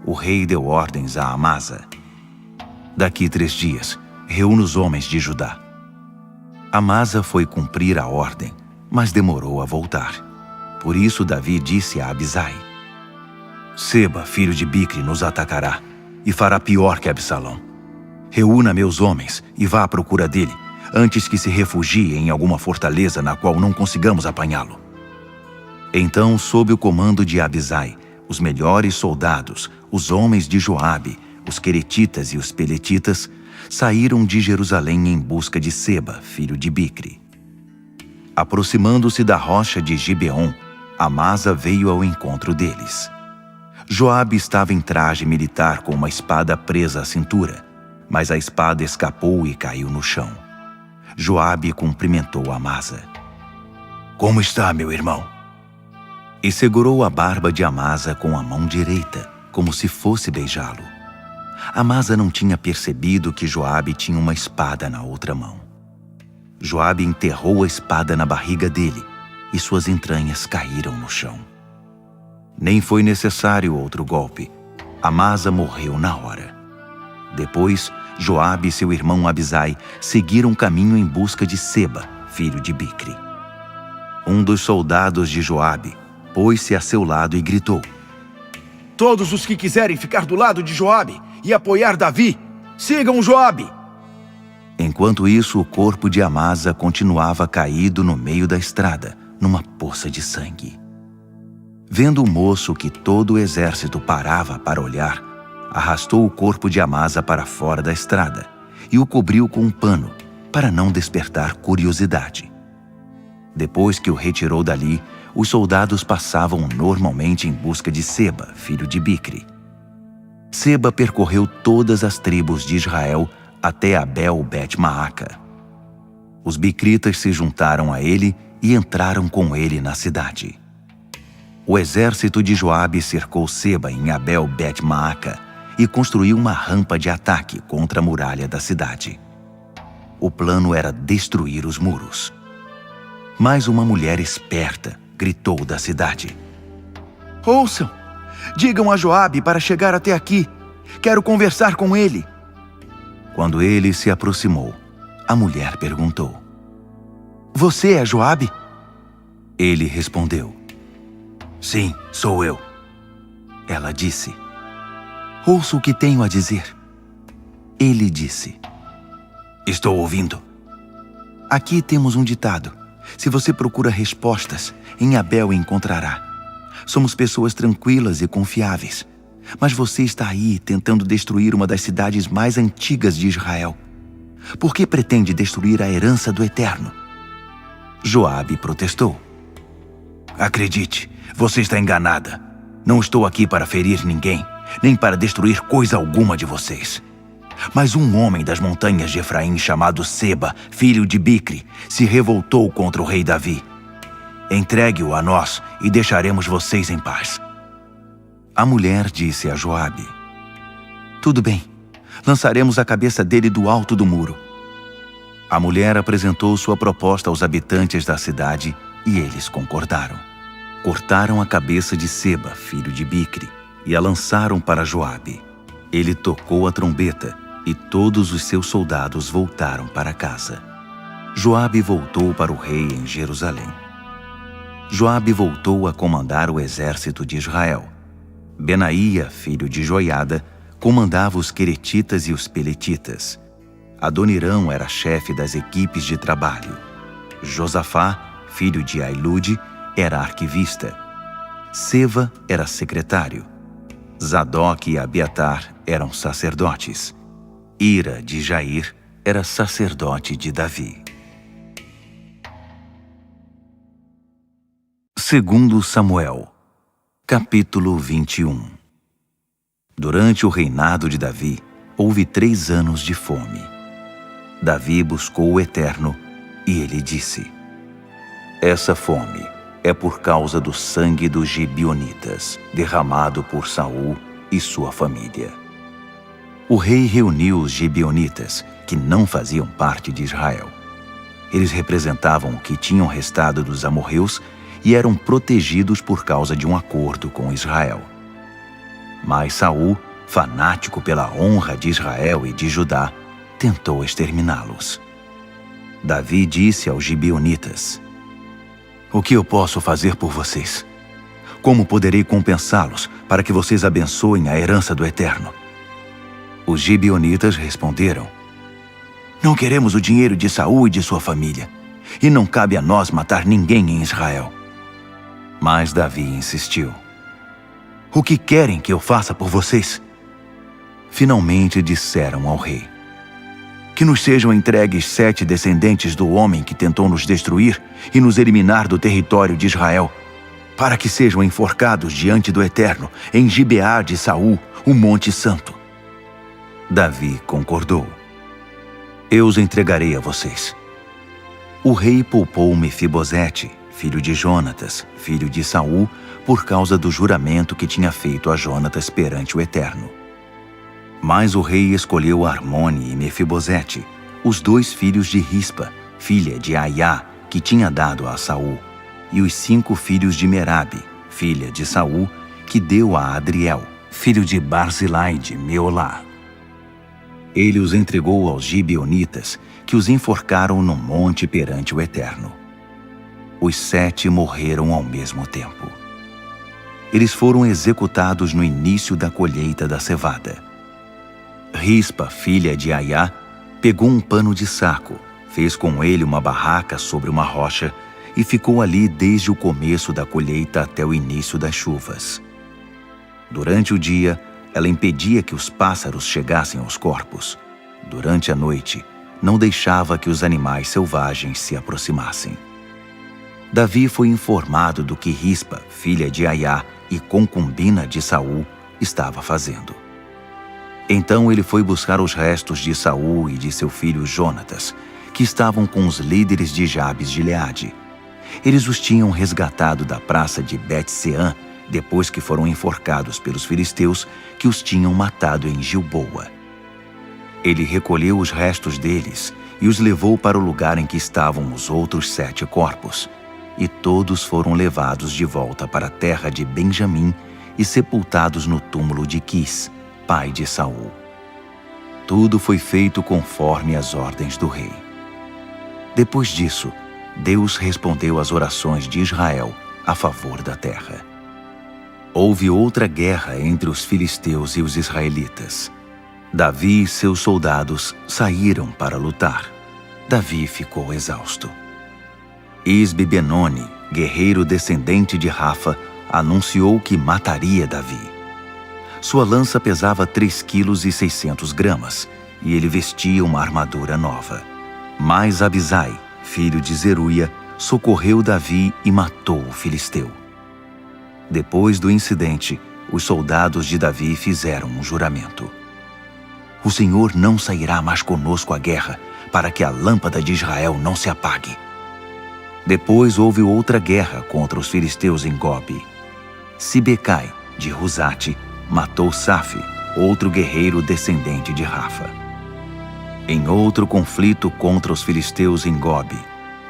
O rei deu ordens a Amasa: daqui 3 dias, reúna os homens de Judá. Amasa foi cumprir a ordem, mas demorou a voltar. Por isso Davi disse a Abisai: Seba, filho de Bicri, nos atacará e fará pior que Absalão. Reúna meus homens e vá à procura dele, antes que se refugie em alguma fortaleza na qual não consigamos apanhá-lo. Então, sob o comando de Abisai, os melhores soldados, os homens de Joabe, os queretitas e os peletitas, saíram de Jerusalém em busca de Seba, filho de Bicri. Aproximando-se da rocha de Gibeon, Amasa veio ao encontro deles. Joabe estava em traje militar com uma espada presa à cintura, mas a espada escapou e caiu no chão. Joabe cumprimentou Amasa: Como está, meu irmão? E segurou a barba de Amasa com a mão direita, como se fosse beijá-lo. Amasa não tinha percebido que Joabe tinha uma espada na outra mão. Joabe enterrou a espada na barriga dele e suas entranhas caíram no chão. Nem foi necessário outro golpe. Amasa morreu na hora. Depois, Joabe e seu irmão Abisai seguiram caminho em busca de Seba, filho de Bicri. Um dos soldados de Joabe pôs-se a seu lado e gritou: Todos os que quiserem ficar do lado de Joabe e apoiar Davi, sigam Joabe!" Enquanto isso, o corpo de Amasa continuava caído no meio da estrada, numa poça de sangue. Vendo o moço que todo o exército parava para olhar, arrastou o corpo de Amasa para fora da estrada e o cobriu com um pano, para não despertar curiosidade. Depois que o retirou dali, os soldados passavam normalmente em busca de Seba, filho de Bicri. Seba percorreu todas as tribos de Israel até Abel-Bet-Maaca. Os bicritas se juntaram a ele e entraram com ele na cidade. O exército de Joabe cercou Seba em Abel-Bet-Maaca e construiu uma rampa de ataque contra a muralha da cidade. O plano era destruir os muros. Mas uma mulher esperta gritou da cidade: "Ouçam! Digam a Joabe para chegar até aqui. Quero conversar com ele." Quando ele se aproximou, a mulher perguntou: "Você é Joabe?" Ele respondeu: "Sim, sou eu." Ela disse: "Ouça o que tenho a dizer." Ele disse: "Estou ouvindo." "Aqui temos um ditado: se você procura respostas, em Abel encontrará. Somos pessoas tranquilas e confiáveis. Mas você está aí tentando destruir uma das cidades mais antigas de Israel. Por que pretende destruir a herança do Eterno?" Joabe protestou: "Acredite, você está enganada. Não estou aqui para ferir ninguém, nem para destruir coisa alguma de vocês. Mas um homem das montanhas de Efraim chamado Seba, filho de Bicri, se revoltou contra o rei Davi. Entregue-o a nós e deixaremos vocês em paz." A mulher disse a Joabe: "Tudo bem, lançaremos a cabeça dele do alto do muro." A mulher apresentou sua proposta aos habitantes da cidade e eles concordaram. Cortaram a cabeça de Seba, filho de Bicri, e a lançaram para Joabe. Ele tocou a trombeta e todos os seus soldados voltaram para casa. Joabe voltou para o rei em Jerusalém. Joabe voltou a comandar o exército de Israel. Benaía, filho de Joiada, comandava os queretitas e os peletitas. Adonirão era chefe das equipes de trabalho. Josafá, filho de Ailude, era arquivista. Seva era secretário. Zadok e Abiatar eram sacerdotes. Ira de Jair era sacerdote de Davi. Segundo Samuel, capítulo 21. Durante o reinado de Davi, houve 3 anos de fome. Davi buscou o Eterno e ele disse: "Essa fome é por causa do sangue dos gibeonitas, derramado por Saul e sua família." O rei reuniu os gibeonitas, que não faziam parte de Israel. Eles representavam o que tinham restado dos amorreus e eram protegidos por causa de um acordo com Israel. Mas Saul, fanático pela honra de Israel e de Judá, tentou exterminá-los. Davi disse aos gibeonitas: "O que eu posso fazer por vocês? Como poderei compensá-los para que vocês abençoem a herança do Eterno?" Os gibeonitas responderam: "Não queremos o dinheiro de Saul e de sua família, e não cabe a nós matar ninguém em Israel." Mas Davi insistiu: "O que querem que eu faça por vocês?" Finalmente disseram ao rei: "Que nos sejam entregues 7 descendentes do homem que tentou nos destruir e nos eliminar do território de Israel, para que sejam enforcados diante do Eterno em Gibeá de Saul, o Monte Santo." Davi concordou: "Eu os entregarei a vocês." O rei poupou Mefibosete, filho de Jonatas, filho de Saul, por causa do juramento que tinha feito a Jonatas perante o Eterno. Mas o rei escolheu Armone e Mefibosete, os 2 filhos de Rispa, filha de Aiá, que tinha dado a Saul, e os 5 filhos de Merabe, filha de Saul, que deu a Adriel, filho de Barzilai de Meolá. Ele os entregou aos gibeonitas, que os enforcaram no monte perante o Eterno. Os 7 morreram ao mesmo tempo. Eles foram executados no início da colheita da cevada. Rispa, filha de Aiá, pegou um pano de saco, fez com ele uma barraca sobre uma rocha e ficou ali desde o começo da colheita até o início das chuvas. Durante o dia, ela impedia que os pássaros chegassem aos corpos. Durante a noite, não deixava que os animais selvagens se aproximassem. Davi foi informado do que Rispa, filha de Aiá e concubina de Saul, estava fazendo. Então ele foi buscar os restos de Saul e de seu filho Jonatas, que estavam com os líderes de Jabes de Gileade. Eles os tinham resgatado da praça de Bet-Seã, depois que foram enforcados pelos filisteus que os tinham matado em Gilboa. Ele recolheu os restos deles e os levou para o lugar em que estavam os outros 7 corpos, e todos foram levados de volta para a terra de Benjamim e sepultados no túmulo de Quis, pai de Saul. Tudo foi feito conforme as ordens do rei. Depois disso, Deus respondeu às orações de Israel a favor da terra. Houve outra guerra entre os filisteus e os israelitas. Davi e seus soldados saíram para lutar. Davi ficou exausto. Isbi-Benoni, guerreiro descendente de Rafa, anunciou que mataria Davi. Sua lança pesava 3,6 kg e ele vestia uma armadura nova. Mas Abisai, filho de Zeruia, socorreu Davi e matou o filisteu. Depois do incidente, os soldados de Davi fizeram um juramento. O Senhor não sairá mais conosco à guerra, para que a lâmpada de Israel não se apague. Depois houve outra guerra contra os filisteus em Gobe. Sibecai, de Rusate, matou Safi, outro guerreiro descendente de Rafa. Em outro conflito contra os filisteus em Gobe,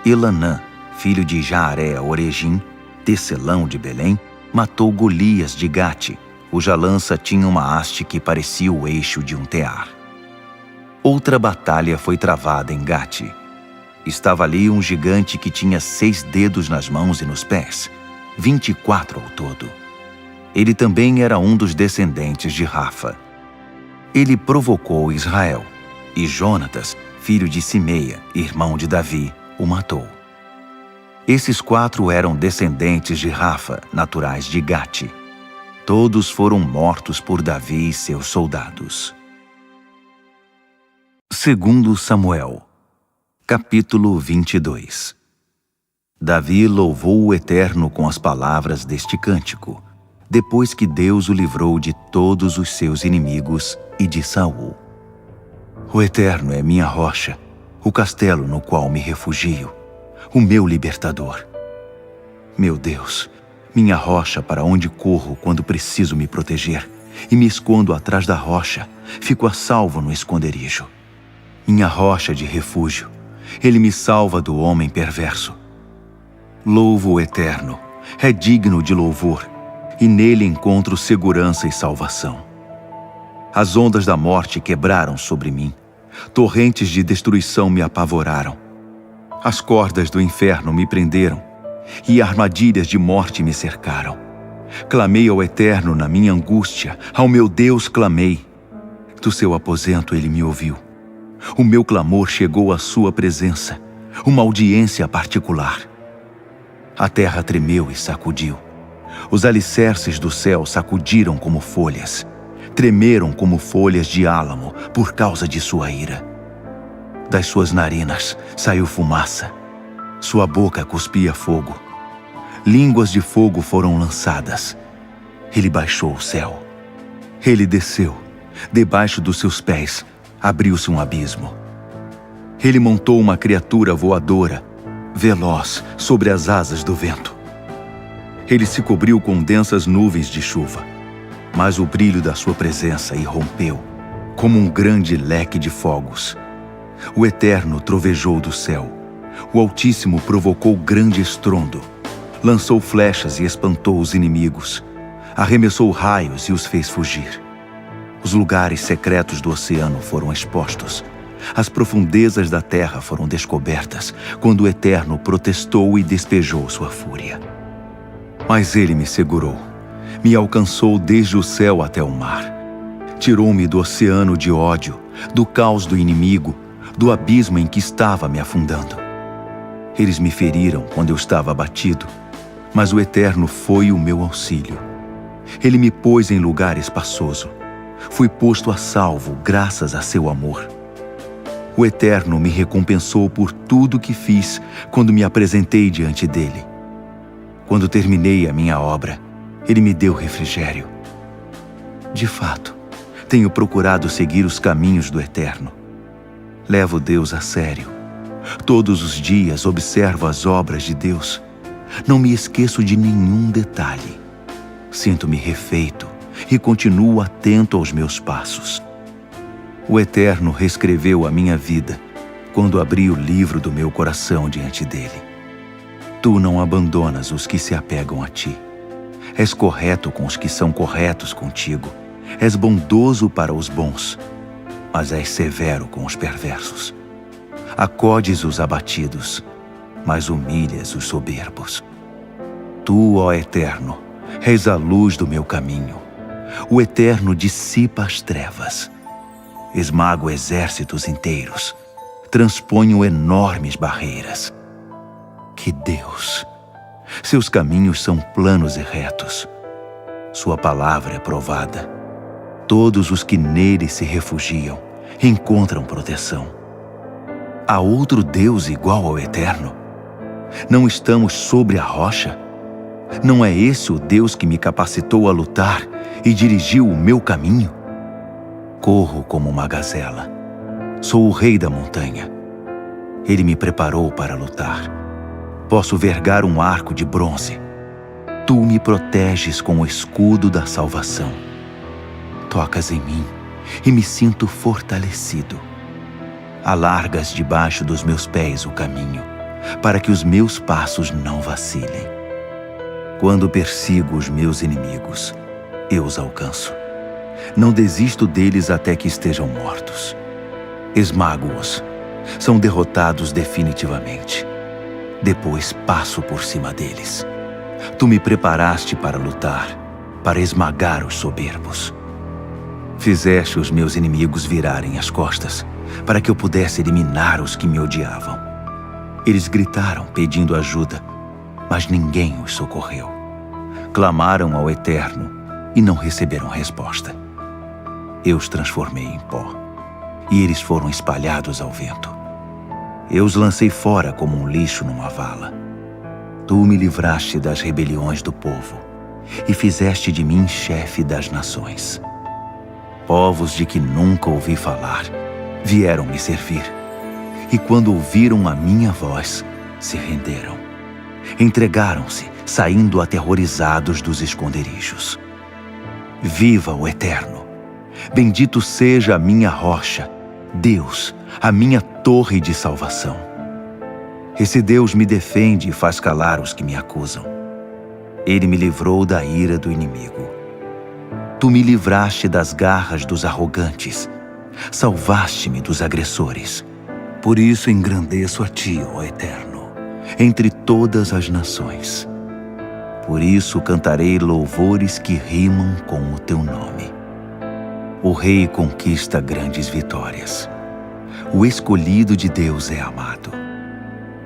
Elanã, filho de Jaaré-Oregim, tecelão de Belém, matou Golias de Gate, cuja lança tinha uma haste que parecia o eixo de um tear. Outra batalha foi travada em Gate. Estava ali um gigante que tinha 6 dedos nas mãos e nos pés, 24 ao todo. Ele também era um dos descendentes de Rafa. Ele provocou Israel, e Jonatas, filho de Simeia, irmão de Davi, o matou. Esses 4 eram descendentes de Rafa, naturais de Gate. Todos foram mortos por Davi e seus soldados. 2 Samuel, capítulo 22. Davi louvou o Eterno com as palavras deste cântico, depois que Deus o livrou de todos os seus inimigos e de Saul. O Eterno é minha rocha, o castelo no qual me refugio, o meu libertador. Meu Deus, minha rocha para onde corro quando preciso me proteger, e me escondo atrás da rocha, fico a salvo no esconderijo. Minha rocha de refúgio, ele me salva do homem perverso. Louvo o Eterno, é digno de louvor, e nele encontro segurança e salvação. As ondas da morte quebraram sobre mim, torrentes de destruição me apavoraram. As cordas do inferno me prenderam, e armadilhas de morte me cercaram. Clamei ao Eterno na minha angústia, ao meu Deus clamei. Do seu aposento ele me ouviu. O meu clamor chegou à sua presença, uma audiência particular. A terra tremeu e sacudiu. Os alicerces do céu sacudiram como folhas, tremeram como folhas de álamo por causa de sua ira. Das suas narinas saiu fumaça, sua boca cuspia fogo. Línguas de fogo foram lançadas. Ele baixou o céu. Ele desceu. Debaixo dos seus pés abriu-se um abismo. Ele montou uma criatura voadora, veloz sobre as asas do vento. Ele se cobriu com densas nuvens de chuva, mas o brilho da sua presença irrompeu, como um grande leque de fogos. O Eterno trovejou do céu. O Altíssimo provocou grande estrondo. Lançou flechas e espantou os inimigos. Arremessou raios e os fez fugir. Os lugares secretos do oceano foram expostos. As profundezas da terra foram descobertas quando o Eterno protestou e despejou sua fúria. Mas ele me segurou. Me alcançou desde o céu até o mar. Tirou-me do oceano de ódio, do caos do inimigo, do abismo em que estava me afundando. Eles me feriram quando eu estava abatido, mas o Eterno foi o meu auxílio. Ele me pôs em lugar espaçoso. Fui posto a salvo graças a seu amor. O Eterno me recompensou por tudo que fiz quando me apresentei diante dele. Quando terminei a minha obra, ele me deu refrigério. De fato, tenho procurado seguir os caminhos do Eterno. Levo Deus a sério. Todos os dias observo as obras de Deus. Não me esqueço de nenhum detalhe. Sinto-me refeito e continuo atento aos meus passos. O Eterno reescreveu a minha vida quando abri o livro do meu coração diante dele. Tu não abandonas os que se apegam a ti. És correto com os que são corretos contigo. És bondoso para os bons, mas és severo com os perversos. Acodes os abatidos, mas humilhas os soberbos. Tu, ó Eterno, és a luz do meu caminho. O Eterno dissipa as trevas. Esmago exércitos inteiros. Transponho enormes barreiras. Que Deus! Seus caminhos são planos e retos. Sua palavra é provada. Todos os que nele se refugiam encontram proteção. Há outro Deus igual ao Eterno? Não estamos sobre a rocha? Não é esse o Deus que me capacitou a lutar e dirigiu o meu caminho? Corro como uma gazela. Sou o rei da montanha. Ele me preparou para lutar. Posso vergar um arco de bronze. Tu me proteges com o escudo da salvação. Tocas em mim e me sinto fortalecido. Alargas debaixo dos meus pés o caminho, para que os meus passos não vacilem. Quando persigo os meus inimigos, eu os alcanço. Não desisto deles até que estejam mortos. Esmago-os. São derrotados definitivamente. Depois passo por cima deles. Tu me preparaste para lutar, para esmagar os soberbos. Fizeste os meus inimigos virarem as costas, para que eu pudesse eliminar os que me odiavam. Eles gritaram pedindo ajuda, mas ninguém os socorreu. Clamaram ao Eterno e não receberam resposta. Eu os transformei em pó, e eles foram espalhados ao vento. Eu os lancei fora como um lixo numa vala. Tu me livraste das rebeliões do povo, e fizeste de mim chefe das nações. Povos de que nunca ouvi falar vieram me servir, e quando ouviram a minha voz, se renderam. Entregaram-se, saindo aterrorizados dos esconderijos. Viva o Eterno! Bendito seja a minha rocha, Deus, a minha torre de salvação. Esse Deus me defende e faz calar os que me acusam. Ele me livrou da ira do inimigo. Tu me livraste das garras dos arrogantes. Salvaste-me dos agressores. Por isso engrandeço a ti, ó Eterno, entre todas as nações. Por isso cantarei louvores que rimam com o teu nome. O rei conquista grandes vitórias. O escolhido de Deus é amado.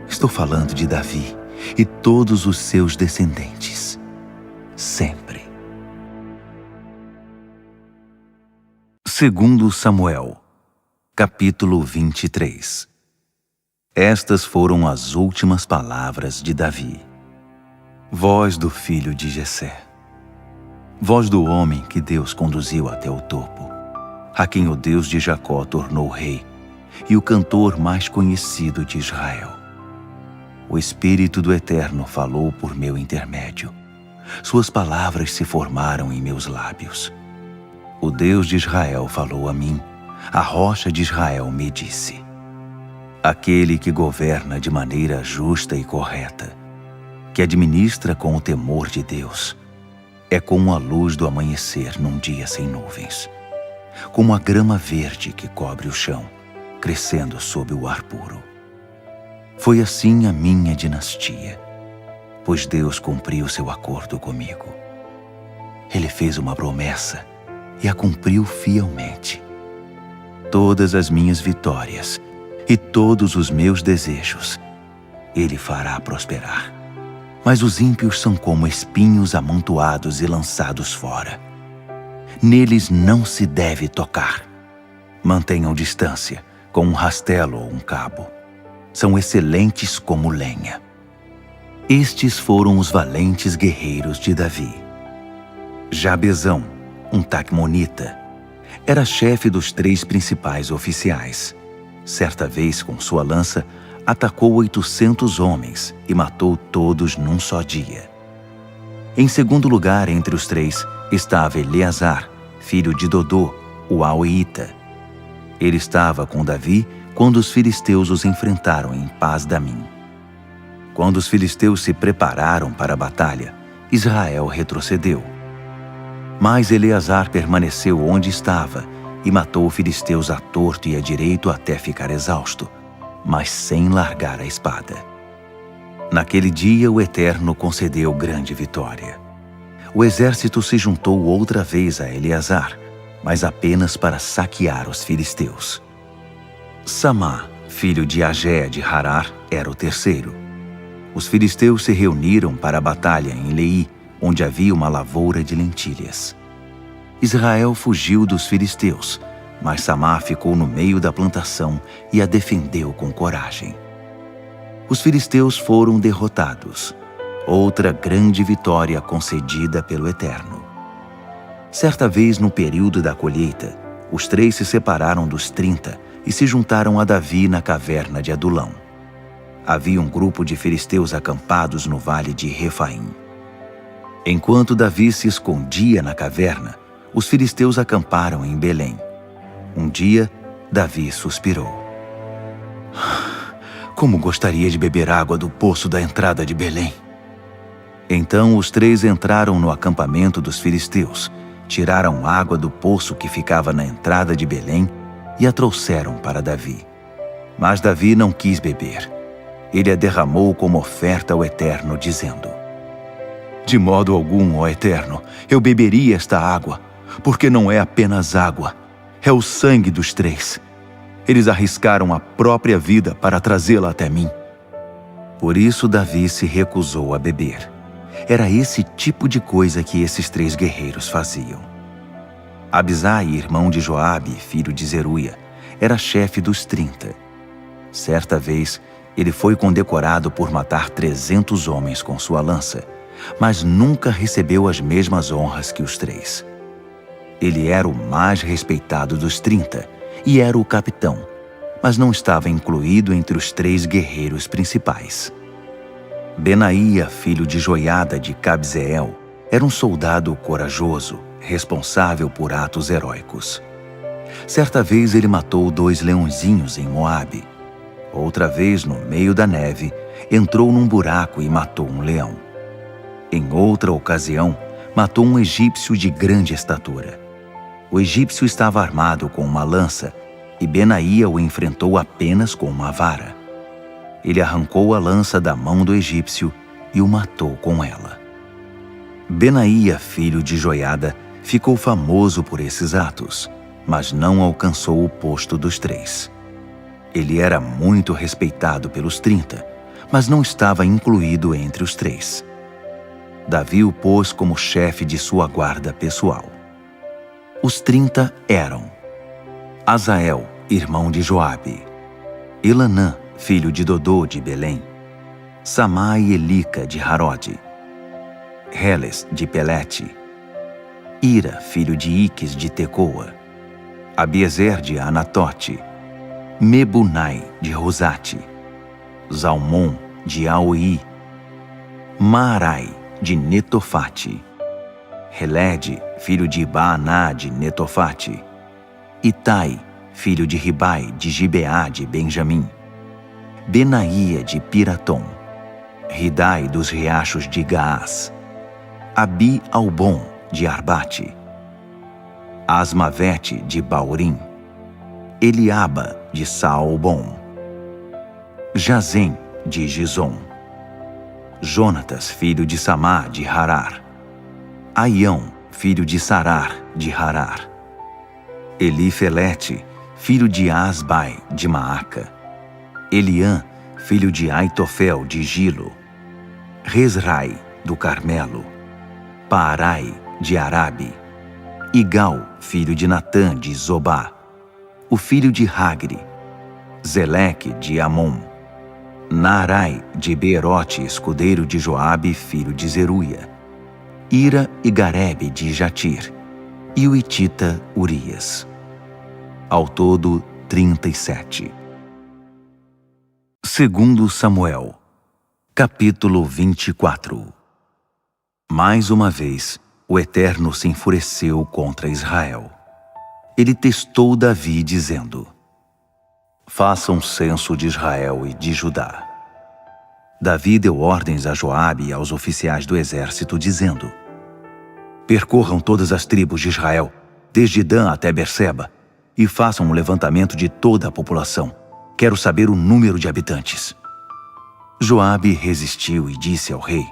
Estou falando de Davi e todos os seus descendentes, sempre. Segundo Samuel, capítulo 23. Estas foram as últimas palavras de Davi. Voz do filho de Jessé. Voz do homem que Deus conduziu até o topo, a quem o Deus de Jacó tornou rei e o cantor mais conhecido de Israel. O Espírito do Eterno falou por meu intermédio. Suas palavras se formaram em meus lábios. O Deus de Israel falou a mim, a rocha de Israel me disse: aquele que governa de maneira justa e correta, que administra com o temor de Deus, é como a luz do amanhecer num dia sem nuvens, como a grama verde que cobre o chão, crescendo sob o ar puro. Foi assim a minha dinastia, pois Deus cumpriu seu acordo comigo. Ele fez uma promessa e a cumpriu fielmente. Todas as minhas vitórias e todos os meus desejos Ele fará prosperar. Mas os ímpios são como espinhos amontoados e lançados fora. Neles não se deve tocar. Mantenham distância com um rastelo ou um cabo. São excelentes como lenha. Estes foram os valentes guerreiros de Davi. Jabezão, um taqumonita, era chefe dos 3 principais oficiais. Certa vez, com sua lança, atacou 800 homens e matou todos num só dia. Em segundo lugar entre os 3 estava Eleazar, filho de Dodô, o Aueita. Ele estava com Davi quando os filisteus os enfrentaram em Pas-damim. Quando os filisteus se prepararam para a batalha, Israel retrocedeu. Mas Eleazar permaneceu onde estava e matou filisteus à torto e à direito até ficar exausto, mas sem largar a espada. Naquele dia o Eterno concedeu grande vitória. O exército se juntou outra vez a Eleazar, mas apenas para saquear os filisteus. Samá, filho de Agé de Harar, era o terceiro. Os filisteus se reuniram para a batalha em Leí, onde havia uma lavoura de lentilhas. Israel fugiu dos filisteus, mas Samá ficou no meio da plantação e a defendeu com coragem. Os filisteus foram derrotados. Outra grande vitória concedida pelo Eterno. Certa vez, no período da colheita, os 3 se separaram dos 30 e se juntaram a Davi na caverna de Adulão. Havia um grupo de filisteus acampados no vale de Refaim. Enquanto Davi se escondia na caverna, os filisteus acamparam em Belém. Um dia, Davi suspirou. Como gostaria de beber água do poço da entrada de Belém. Então os 3 entraram no acampamento dos filisteus, tiraram água do poço que ficava na entrada de Belém e a trouxeram para Davi. Mas Davi não quis beber. Ele a derramou como oferta ao Eterno, dizendo: De modo algum, ó Eterno, eu beberia esta água, porque não é apenas água, é o sangue dos 3. Eles arriscaram a própria vida para trazê-la até mim. Por isso Davi se recusou a beber. Era esse tipo de coisa que esses 3 guerreiros faziam. Abisai, irmão de Joabe, filho de Zeruia, era chefe dos 30. Certa vez, ele foi condecorado por matar 300 homens com sua lança, mas nunca recebeu as mesmas honras que os 3. Ele era o mais respeitado dos 30 e era o capitão, mas não estava incluído entre os 3 guerreiros principais. Benaía, filho de Joiada de Cabzeel, era um soldado corajoso, responsável por atos heróicos. Certa vez ele matou 2 leõezinhos em Moabe. Outra vez, no meio da neve, entrou num buraco e matou um leão. Em outra ocasião, matou um egípcio de grande estatura. O egípcio estava armado com uma lança e Benaía o enfrentou apenas com uma vara. Ele arrancou a lança da mão do egípcio e o matou com ela. Benaía, filho de Joiada, ficou famoso por esses atos, mas não alcançou o posto dos 3. Ele era muito respeitado pelos 30, mas não estava incluído entre os 3. Davi o pôs como chefe de sua guarda pessoal. Os 30 eram Azael, irmão de Joabe, Elanã, filho de Dodô de Belém, Samá e Elica de Harode, Heles de Pelete, Ira, filho de Iques de Tecoa, Abiezer de Anatote, Mebunai de Rosate, Zalmon de Aoi, Maarai de Netofate, Helede, filho de Baaná de Netofate, Itai, filho de Ribai de Gibeá de Benjamim, Benaía de Piratom, Ridai dos riachos de Gaás, Abi-Albon de Arbate, Asmavete de Baurim, Eliaba de Saalbon, Jazem de Gizom, Jonatas, filho de Samá de Harar, Aião, filho de Sarar, de Harar. Elifelete, filho de Asbai, de Maaca. Eliã, filho de Aitofel, de Gilo. Resrai, do Carmelo. Paarai, de Arabe. Igal, filho de Natã, de Zobá. O filho de Hagri. Zeleque, de Amon. Naarai, de Beerote, escudeiro de Joabe, filho de Zeruia. Ira e Garebe, de Jatir. E o Hitita Urias. Ao todo, 37. Segundo Samuel, capítulo 24. Mais uma vez, o Eterno se enfureceu contra Israel. Ele testou Davi, dizendo: faça um censo de Israel e de Judá. Davi deu ordens a Joabe e aos oficiais do exército, dizendo: percorram todas as tribos de Israel, desde Dan até Berseba, e façam um levantamento de toda a população. Quero saber o número de habitantes. Joabe resistiu e disse ao rei: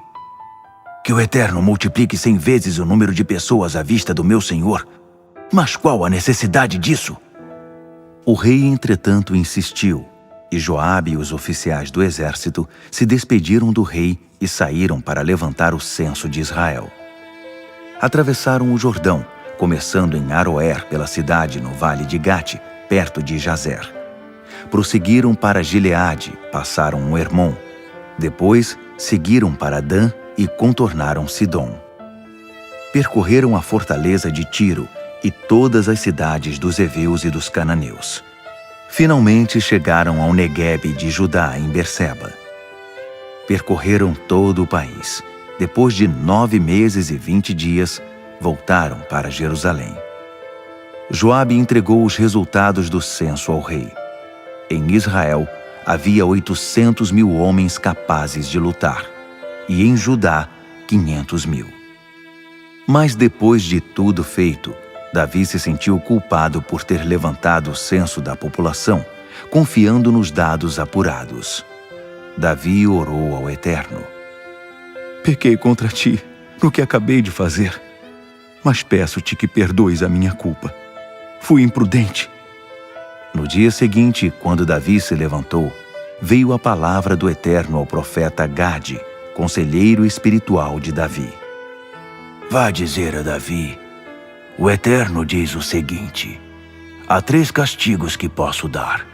que o Eterno multiplique 100 vezes o número de pessoas à vista do meu senhor. Mas qual a necessidade disso? O rei, entretanto, insistiu, e Joabe e os oficiais do exército se despediram do rei e saíram para levantar o censo de Israel. Atravessaram o Jordão, começando em Aroer pela cidade no vale de Gate, perto de Jazer. Prosseguiram para Gileade, passaram o Hermon. Depois, seguiram para Dan e contornaram Sidom. Percorreram a fortaleza de Tiro e todas as cidades dos heveus e dos cananeus. Finalmente chegaram ao Neguebe de Judá, em Berseba. Percorreram todo o país. Depois de 9 meses e 20 dias, voltaram para Jerusalém. Joabe entregou os resultados do censo ao rei. Em Israel havia 800.000 homens capazes de lutar, e em Judá 500.000. Mas depois de tudo feito, Davi se sentiu culpado por ter levantado o censo da população, confiando nos dados apurados. Davi orou ao Eterno: pequei contra ti no que acabei de fazer, mas peço-te que perdoes a minha culpa. Fui imprudente. No dia seguinte, quando Davi se levantou, veio a palavra do Eterno ao profeta Gade, conselheiro espiritual de Davi. Vá dizer a Davi: o Eterno diz o seguinte: há 3 castigos que posso dar.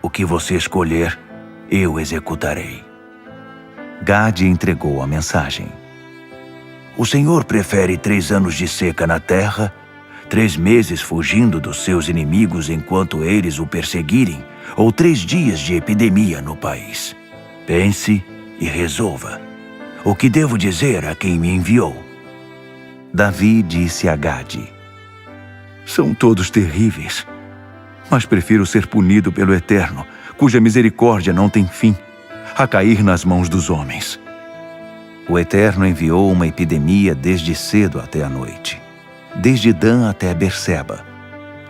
O que você escolher, eu executarei. Gade entregou a mensagem. O Senhor prefere 3 anos de seca na terra, 3 meses fugindo dos seus inimigos enquanto eles o perseguirem, ou 3 dias de epidemia no país? Pense e resolva. O que devo dizer a quem me enviou? Davi disse a Gade: são todos terríveis, mas prefiro ser punido pelo Eterno, cuja misericórdia não tem fim, a cair nas mãos dos homens. O Eterno enviou uma epidemia desde cedo até a noite. Desde Dan até Berseba,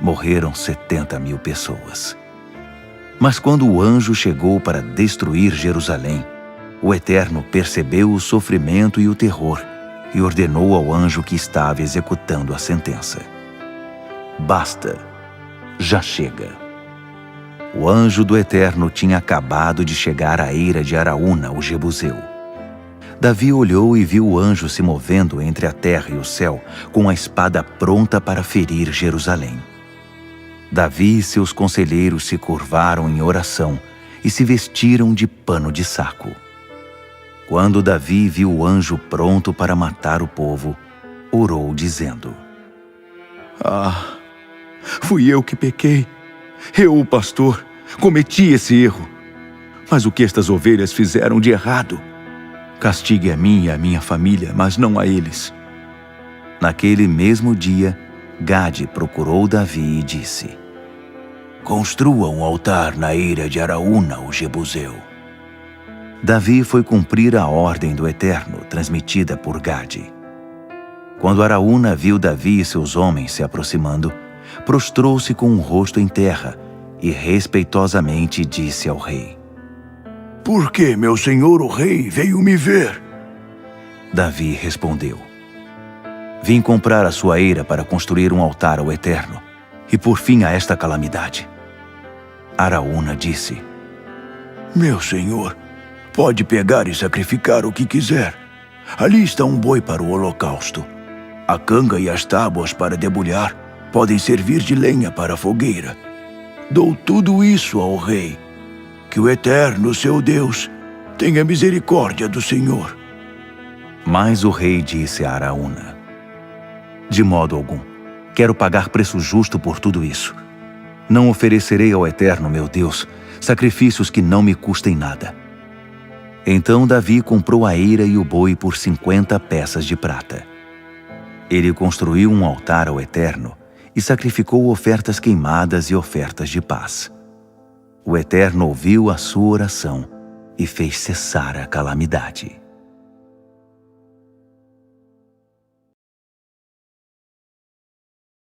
morreram 70.000 pessoas. Mas quando o anjo chegou para destruir Jerusalém, o Eterno percebeu o sofrimento e o terror e ordenou ao anjo que estava executando a sentença: basta, já chega. O anjo do Eterno tinha acabado de chegar à eira de Araúna, o Jebuseu. Davi olhou e viu o anjo se movendo entre a terra e o céu, com a espada pronta para ferir Jerusalém. Davi e seus conselheiros se curvaram em oração e se vestiram de pano de saco. Quando Davi viu o anjo pronto para matar o povo, orou dizendo: fui eu que pequei. Eu, o pastor, cometi esse erro. Mas o que estas ovelhas fizeram de errado? Castigue a mim e a minha família, mas não a eles. Naquele mesmo dia, Gade procurou Davi e disse: construa um altar na eira de Araúna, o Jebuseu. Davi foi cumprir a ordem do Eterno, transmitida por Gade. Quando Araúna viu Davi e seus homens se aproximando, prostrou-se com o rosto em terra e respeitosamente disse ao rei: por que meu senhor o rei veio me ver? Davi respondeu: Vim comprar a sua eira para construir um altar ao Eterno, e por fim a esta calamidade. Araúna disse: Meu senhor, pode pegar e sacrificar o que quiser. Ali está um boi para o holocausto. A canga e as tábuas para debulhar podem servir de lenha para a fogueira. Dou tudo isso ao rei. Que o Eterno, seu Deus, tenha misericórdia do Senhor. Mas o rei disse a Araúna: De modo algum, quero pagar preço justo por tudo isso. Não oferecerei ao Eterno, meu Deus, sacrifícios que não me custem nada. Então Davi comprou a eira e o boi por 50 peças de prata. Ele construiu um altar ao Eterno e sacrificou ofertas queimadas e ofertas de paz. O Eterno ouviu a sua oração e fez cessar a calamidade.